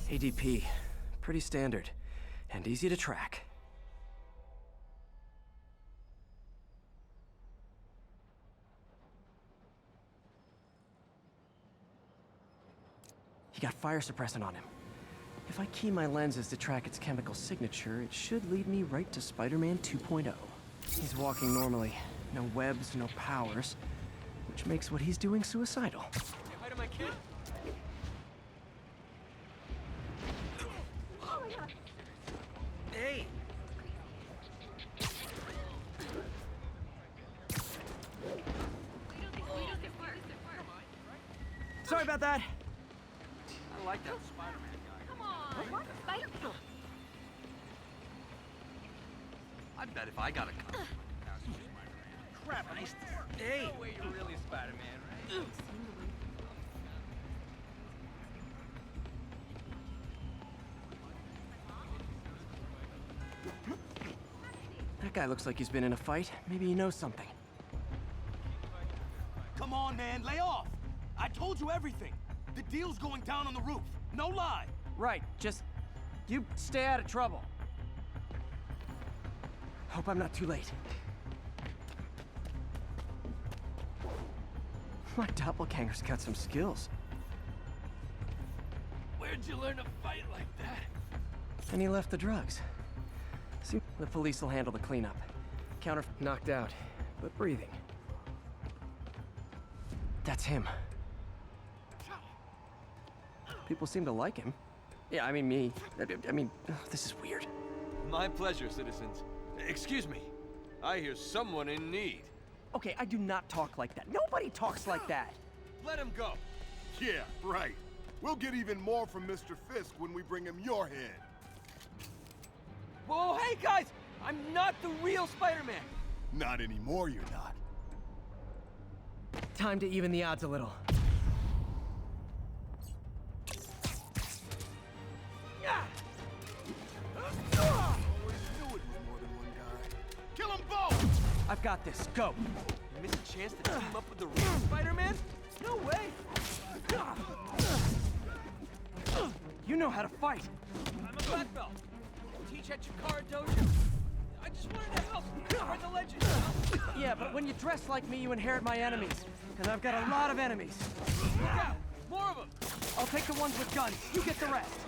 ADP. Pretty standard. And easy to track. He got fire suppressant on him. If I key my lenses to track its chemical signature, it should lead me right to Spider-Man 2.0. He's walking normally. No webs, no powers. Which makes what he's doing suicidal. Say hi to my kid. Oh my god. Hey. Sorry about that. I like that Spider-Man guy. Come on. What? Spider-Man? I bet if I got a cut. Crap, nice. Hey. No way you're really Spider-Man, right? That guy looks like he's been in a fight. Maybe he knows something. Come on, man, lay off. I told you everything. The deal's going down on the roof. No lie. Right, just... you stay out of trouble. Hope I'm not too late. My doppelganger's got some skills. Where'd you learn to fight like that? And he left the drugs. See, the police will handle the cleanup. Counter knocked out, but breathing. That's him. People seem to like him. Yeah, I mean me. I mean, this is weird. My pleasure, citizens. Excuse me. I hear someone in need. Okay, I do not talk like that. Nobody talks like that. Let him go. Yeah, right. We'll get even more from Mr. Fisk when we bring him your head. Whoa, hey guys! I'm not the real Spider-Man! Not anymore, you're not. Time to even the odds a little. Kill them both! I've got this. Go. You miss a chance to team up with the real Spider-Man? No way! You know how to fight. I'm a black belt. Teach at Chikara Dojo. I just wanted to help spread the legend, you know? Yeah, but when you dress like me, you inherit my enemies. And I've got a lot of enemies. Look out! More of them! I'll take the ones with guns. You get the rest.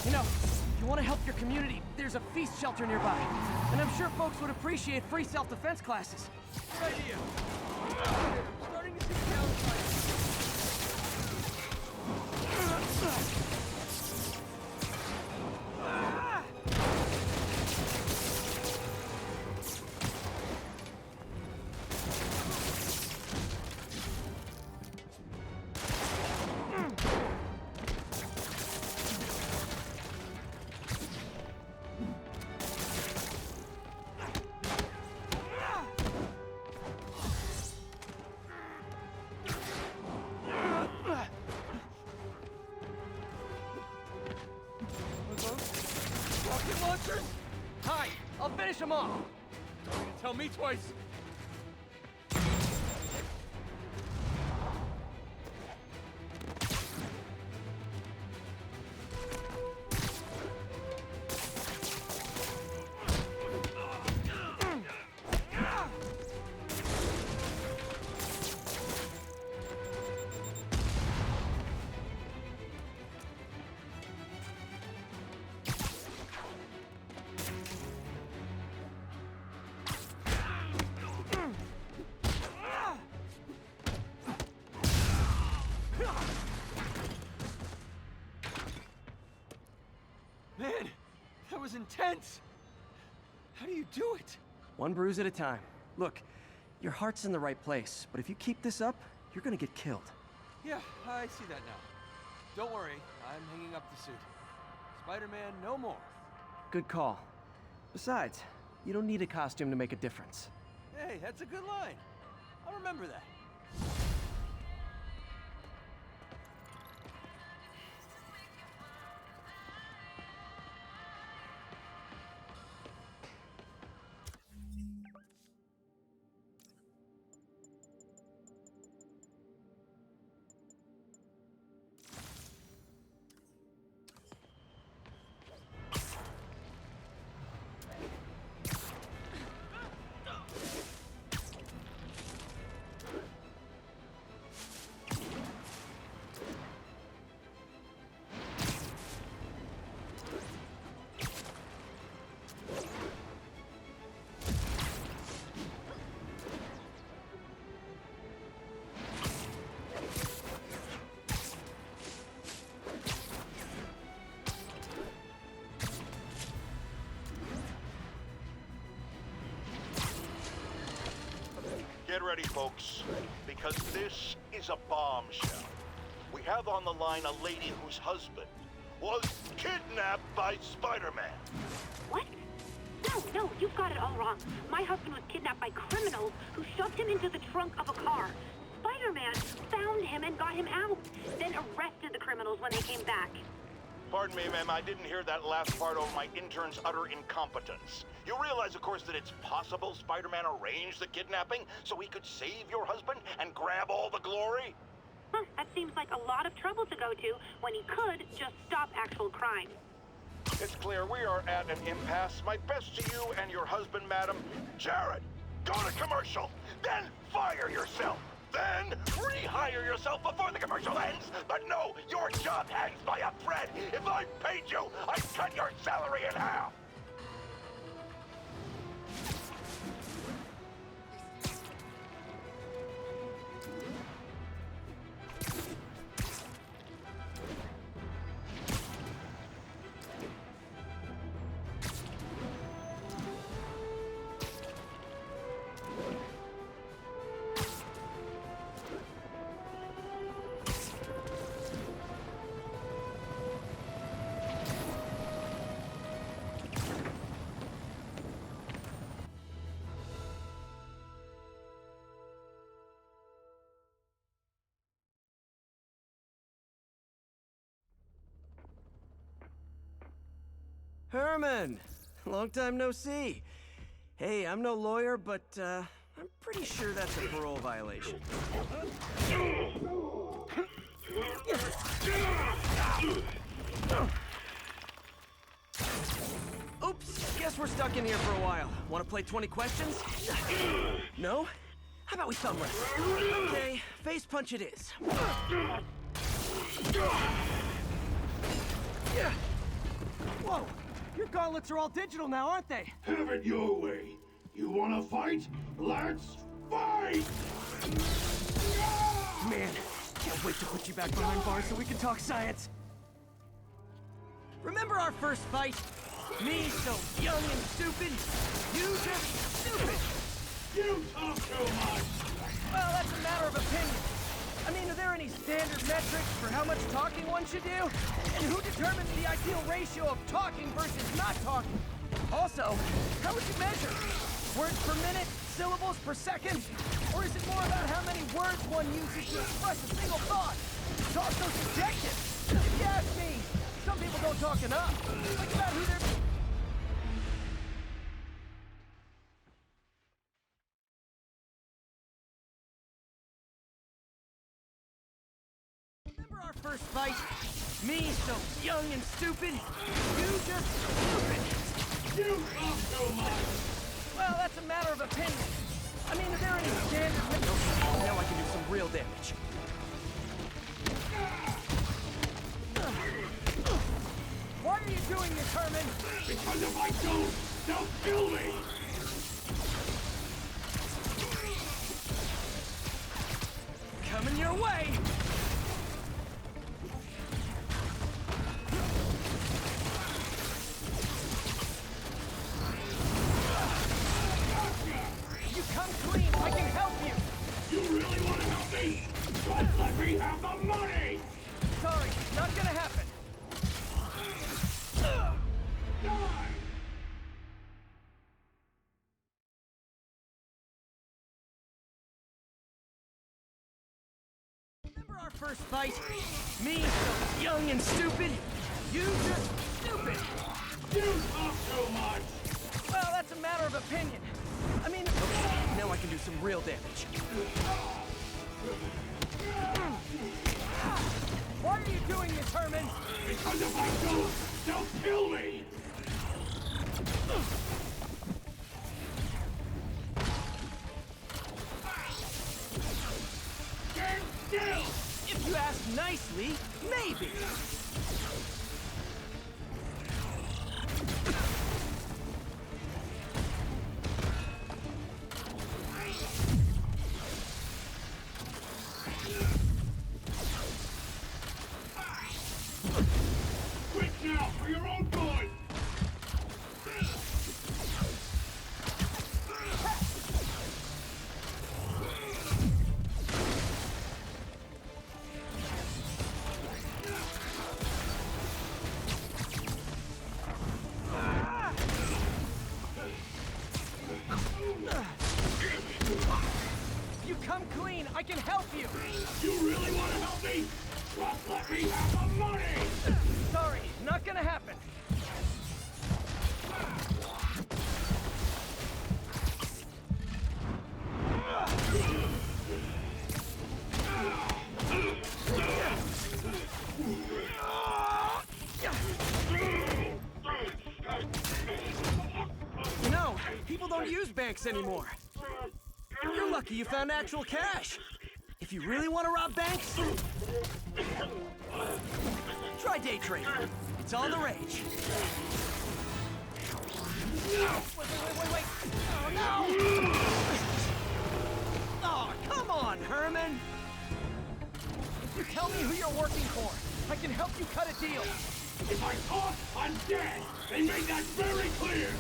You know, if you want to help your community, there's a feast shelter nearby. And I'm sure folks would appreciate free self-defense classes. Good idea. Starting to see rocket launchers? Hi, I'll finish them off. Don't need to tell me twice. Man, that was intense. How do you do it? One bruise at a time. Look, Your heart's in the right place, but if you keep this up, you're gonna get killed. Yeah, I see that now. Don't worry, I'm hanging up the suit. Spider-Man no more. Good call. Besides, you don't need a costume to make a difference. Hey, that's a good line. I'll remember that. Get ready, folks, because this is a bombshell. We have on the line a lady whose husband was kidnapped by Spider-Man. What? No, you've got it all wrong. My husband was kidnapped by criminals who shoved him into the trunk of a car. Spider-Man found him and got him out, then arrested the criminals when they came back. Pardon me, ma'am, I didn't hear that last part over my intern's utter incompetence. You realize, of course, that it's possible Spider-Man arranged the kidnapping so he could save your husband and grab all the glory? Huh, that seems like a lot of trouble to go to when he could just stop actual crime. It's clear we are at an impasse. My best to you and your husband, madam. Jared, go to commercial, then fire yourself. Then rehire yourself before the commercial ends. But no, your job hangs by a thread. If I paid you, I'd cut your salary in half. Herman! Long time no see. Hey, I'm no lawyer, but I'm pretty sure that's a parole violation. Oops, guess we're stuck in here for a while. Want to play 20 questions? No? How about we thumb wrestle? Okay, face punch it is. Whoa! Your gauntlets are all digital now, aren't they? Have it your way. You wanna fight? Let's fight! Man, can't wait to put you back behind bars so we can talk science. Remember our first fight? Me so young and stupid, you just stupid! You talk too much! Well, that's a matter of opinion. I mean, are there any standard metrics for how much talking one should do? And who determines the ideal ratio of talking versus not talking? Also, how would you measure? Words per minute? Syllables per second? Or is it more about how many words one uses to express a single thought? It's also subjective. If you ask me, some people don't talk enough. Think about who they're... Remember our first fight? Me so young and stupid, you just stupid. You talk too much! Well, that's a matter of opinion. I mean, are there any standard... Now I can do some real damage. Why are you doing this, Herman? Because if I don't, they'll kill me! Coming your way! You come clean, I can first fight? Me, so young and stupid? You just stupid! You talk too much! Well, that's a matter of opinion. I mean, now I can do some real damage. Why are you doing this, Herman? Because if I don't, they'll kill me! Stand still! If you ask nicely, maybe. Quit now, for your own good! If you come clean, I can help you. You really want to help me? Just let me have the money! Sorry, not gonna happen. You know, people don't use banks anymore. You're lucky you found actual cash. If you really want to rob banks, try day trading. It's all the rage. Wait. Oh, no! Oh, come on, Herman. If you tell me who you're working for, I can help you cut a deal. If I talk, I'm dead! They made that very clear!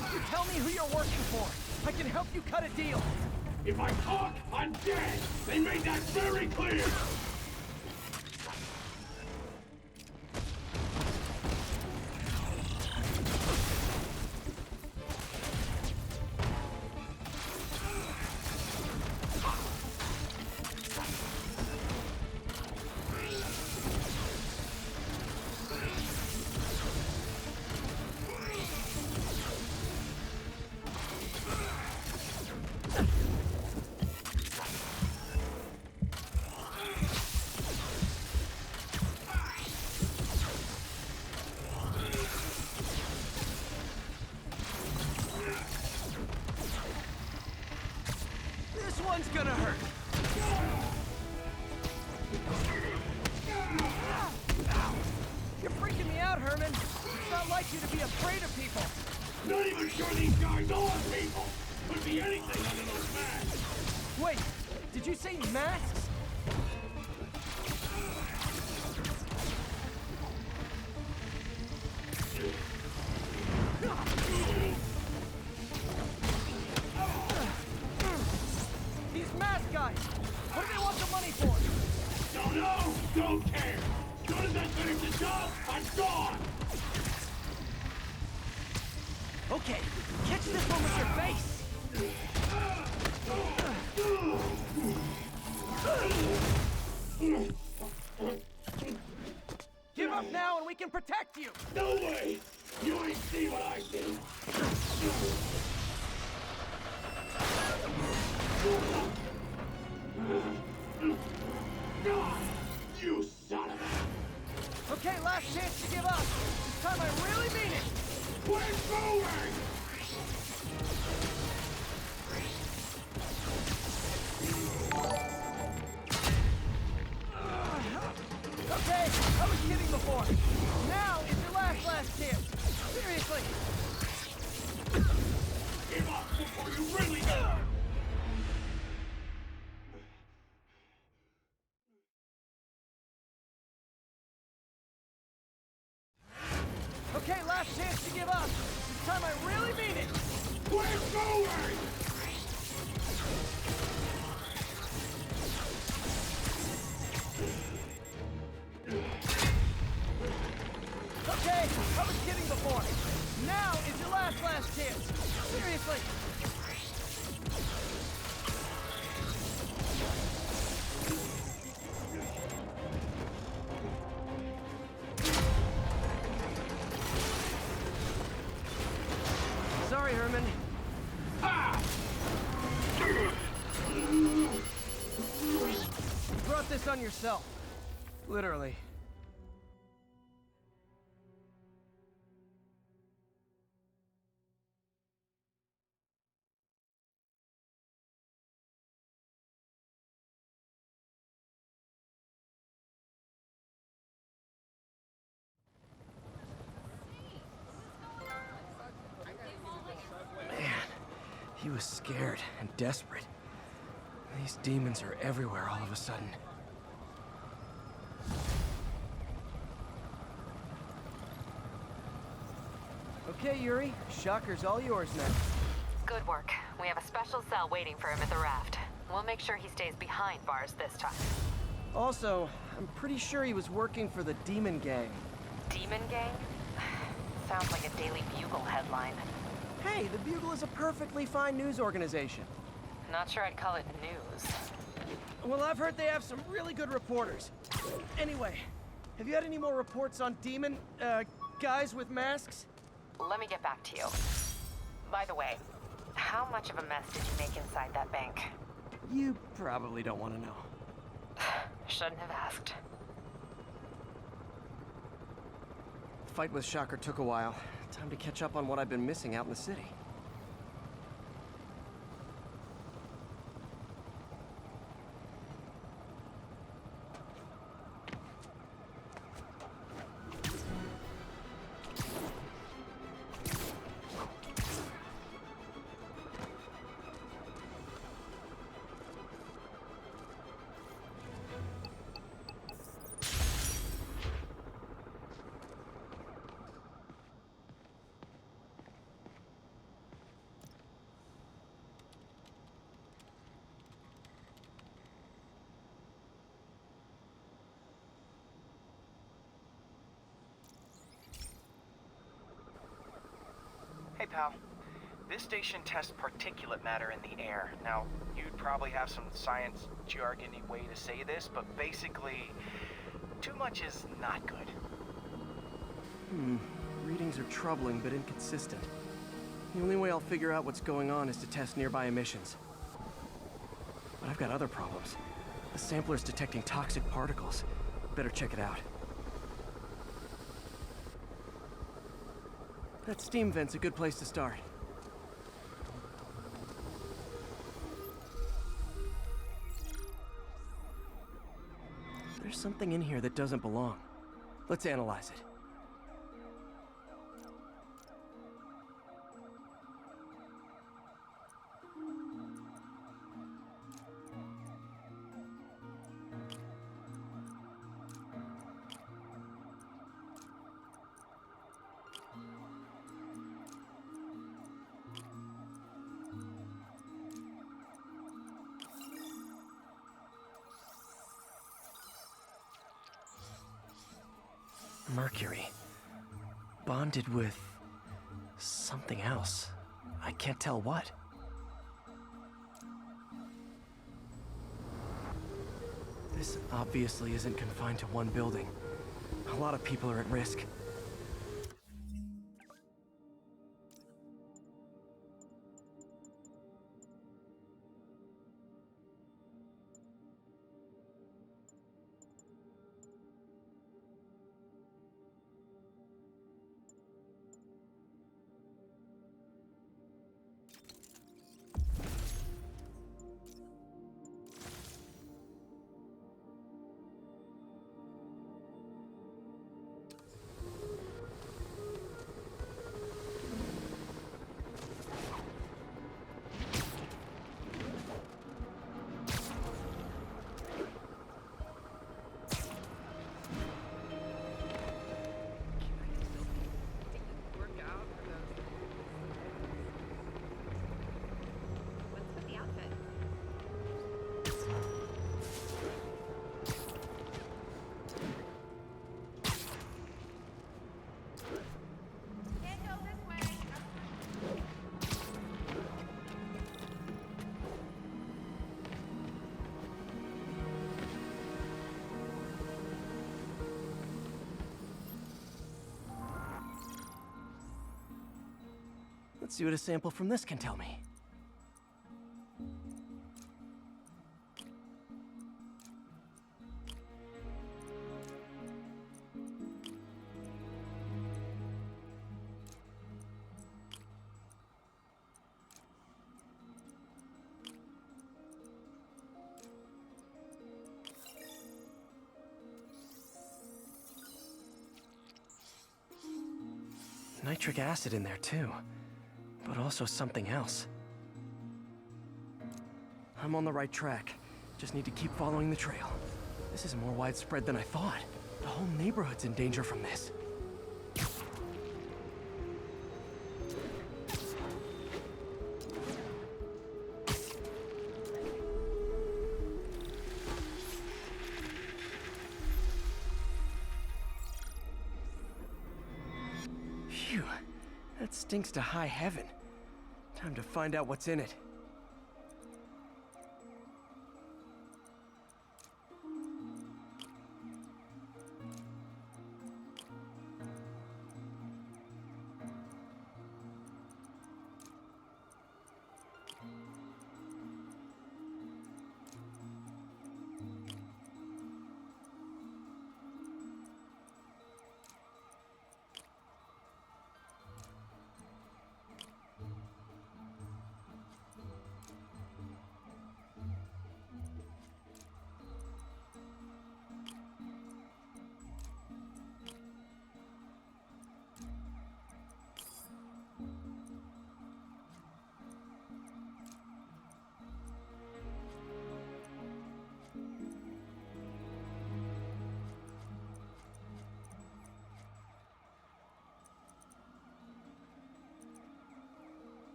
If you tell me who you're working for, I can help you cut a deal. If I talk, I'm dead! They made that very clear! This one's gonna hurt. You're freaking me out, Herman. It's not like you to be afraid of people. Not even sure these guys are people! Could be anything under those masks! Wait, did you say masks? These mask guys! What do they want the money for? Don't know! Don't care! As soon as I finish the job, I'm gone! Okay, catch this one with your face. Give up now and we can protect you! No way! You ain't see what I see! God! You son of a... Okay, last chance to give up. This time I really mean it! Quit moving! Okay, I was kidding before. Now is your last chance. Seriously. Give up before you really go! last chance. Seriously. Sorry, Herman. You brought this on yourself. Literally. Man, he was scared and desperate. These demons are everywhere all of a sudden. Okay, Yuri. Shocker's all yours now. Good work. We have a special cell waiting for him at the raft. We'll make sure he stays behind bars this time. Also, I'm pretty sure he was working for the Demon Gang. Demon Gang? Sounds like a Daily Bugle headline. Hey, the Bugle is a perfectly fine news organization. Not sure I'd call it news. Well, I've heard they have some really good reporters. Anyway, have you had any more reports on demon, guys with masks? Let me get back to you. By the way, how much of a mess did you make inside that bank? You probably don't want to know. Shouldn't have asked. The fight with Shocker took a while. Time to catch up on what I've been missing out in the city. Hey, pal. This station tests particulate matter in the air. Now, you'd probably have some science jargony way to say this, but basically, too much is not good. Readings are troubling but inconsistent. The only way I'll figure out what's going on is to test nearby emissions. But I've got other problems. The sampler's detecting toxic particles. Better check it out. That steam vent's a good place to start. There's something in here that doesn't belong. Let's analyze it. Mercury. Bonded with something else. I can't tell what. This obviously isn't confined to one building. A lot of people are at risk. Let's see what a sample from this can tell me. Nitric acid in there too, but also something else. I'm on the right track. Just need to keep following the trail. This is more widespread than I thought. The whole neighborhood's in danger from this. Phew, that stinks to high heaven. Time to find out what's in it.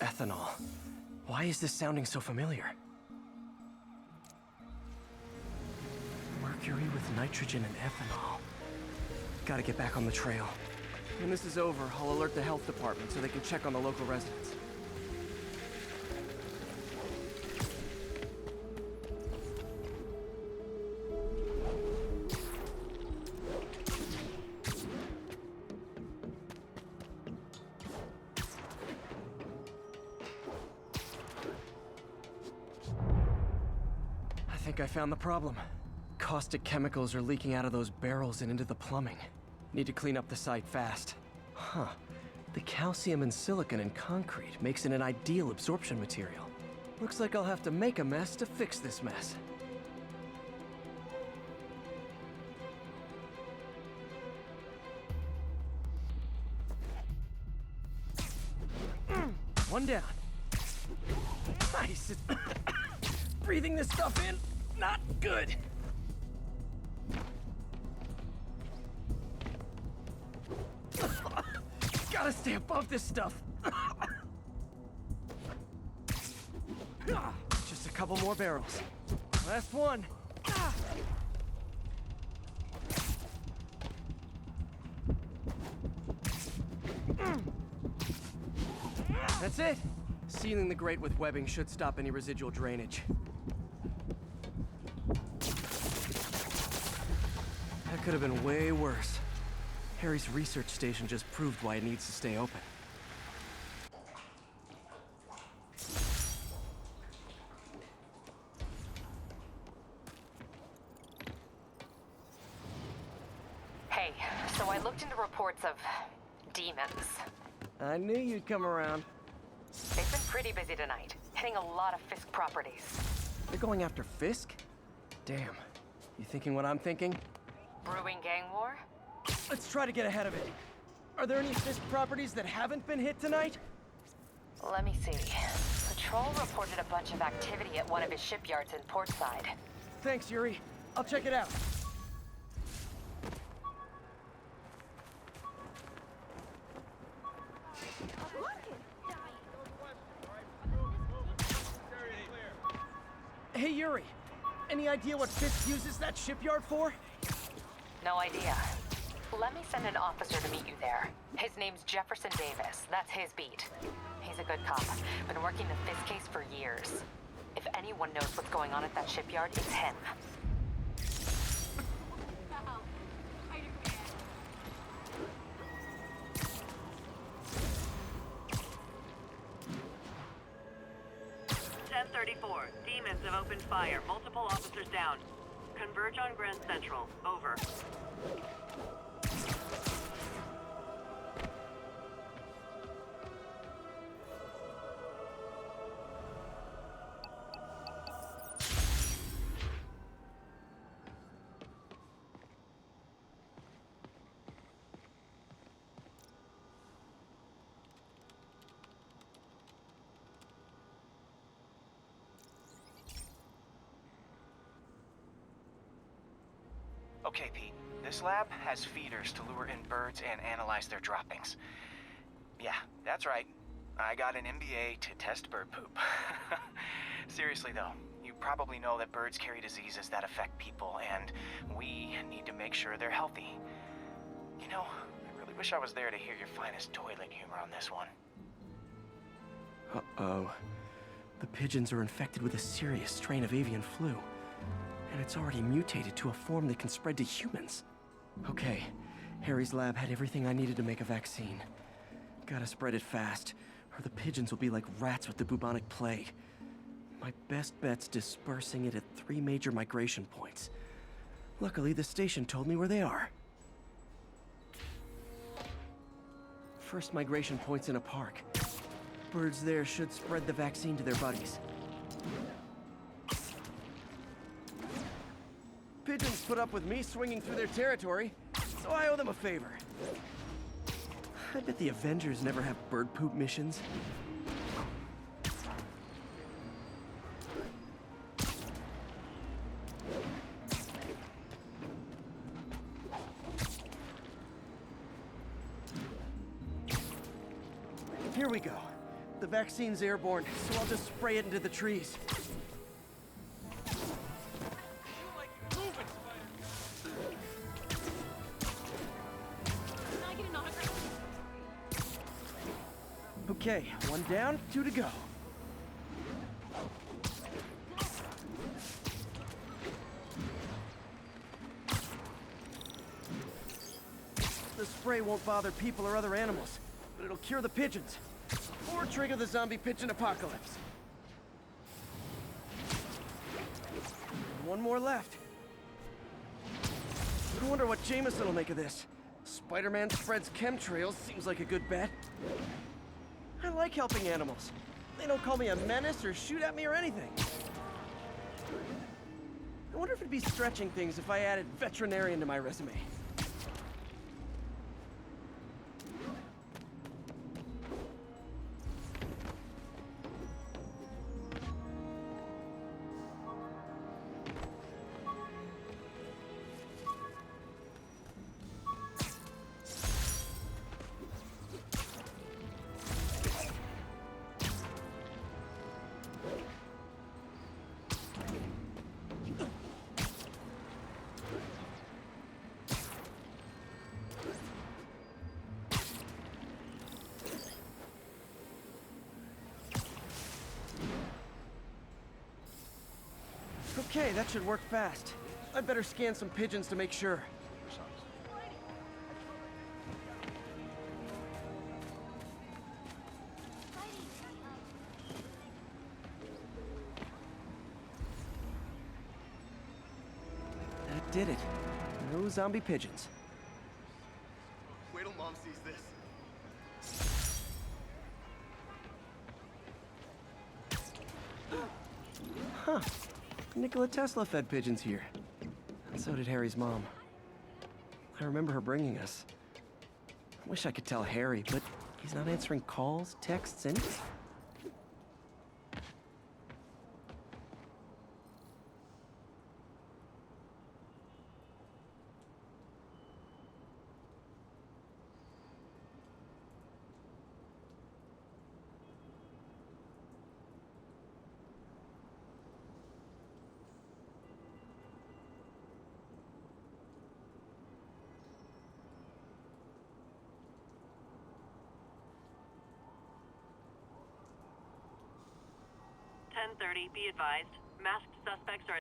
Ethanol. Why is this sounding so familiar? Mercury with nitrogen and ethanol. Gotta get back on the trail. When this is over, I'll alert the health department so they can check on the local residents. I think I found the problem. Caustic chemicals are leaking out of those barrels and into the plumbing. Need to clean up the site fast. Huh. The calcium and silicon in concrete makes it an ideal absorption material. Looks like I'll have to make a mess to fix this mess. One down. Nice. Breathing this stuff in, not good. Gotta stay above this stuff. Just a couple more barrels. Last one. That's it. Sealing the grate with webbing should stop any residual drainage. That could have been way worse. Harry's research station just proved why it needs to stay open. Hey, so I looked into reports of demons. I knew you'd come around. They've been pretty busy tonight, hitting a lot of Fisk properties. They're going after Fisk? Damn. You thinking what I'm thinking? Brewing gang war? Let's try to get ahead of it. Are there any Fisk properties that haven't been hit tonight? Let me see. Patrol reported a bunch of activity at one of his shipyards in Portside. Thanks, Yuri. I'll check it out. Hey, Yuri. Any idea what Fisk uses that shipyard for? No idea. Let me send an officer to meet you there. His name's Jefferson Davis. That's his beat. He's a good cop. Been working the Fisk case for years. If anyone knows what's going on at that shipyard, it's him. Demons have opened fire. Multiple officers down. Converge on Grand Central. Over. Okay, Pete. This lab has feeders to lure in birds and analyze their droppings. Yeah, that's right. I got an MBA to test bird poop. Seriously, though, you probably know that birds carry diseases that affect people, and we need to make sure they're healthy. You know, I really wish I was there to hear your finest toilet humor on this one. Uh-oh. The pigeons are infected with a serious strain of avian flu. And it's already mutated to a form that can spread to humans. Okay, Harry's lab had everything I needed to make a vaccine. Gotta spread it fast, or the pigeons will be like rats with the bubonic plague. My best bet's dispersing it at 3 major migration points. Luckily, the station told me where they are. First migration point's in a park. Birds there should spread the vaccine to their buddies. Pigeons put up with me swinging through their territory, so I owe them a favor. I bet the Avengers never have bird poop missions. Here we go. The vaccine's airborne, so I'll just spray it into the trees. Okay, one down, 2 to go. The spray won't bother people or other animals, but it'll cure the pigeons. Or trigger the zombie pigeon apocalypse. One more left. I wonder what Jameson will make of this. Spider-Man spreads chemtrails seems like a good bet. I like helping animals. They don't call me a menace or shoot at me or anything. I wonder if it'd be stretching things if I added veterinarian to my resume. Okay, that should work fast. I'd better scan some pigeons to make sure. That did it. No zombie pigeons. Wait till Mom sees this. Huh. Nikola Tesla fed pigeons here. And so did Harry's mom. I remember her bringing us. I wish I could tell Harry, but he's not answering calls, texts, anything. Be advised, masked suspects are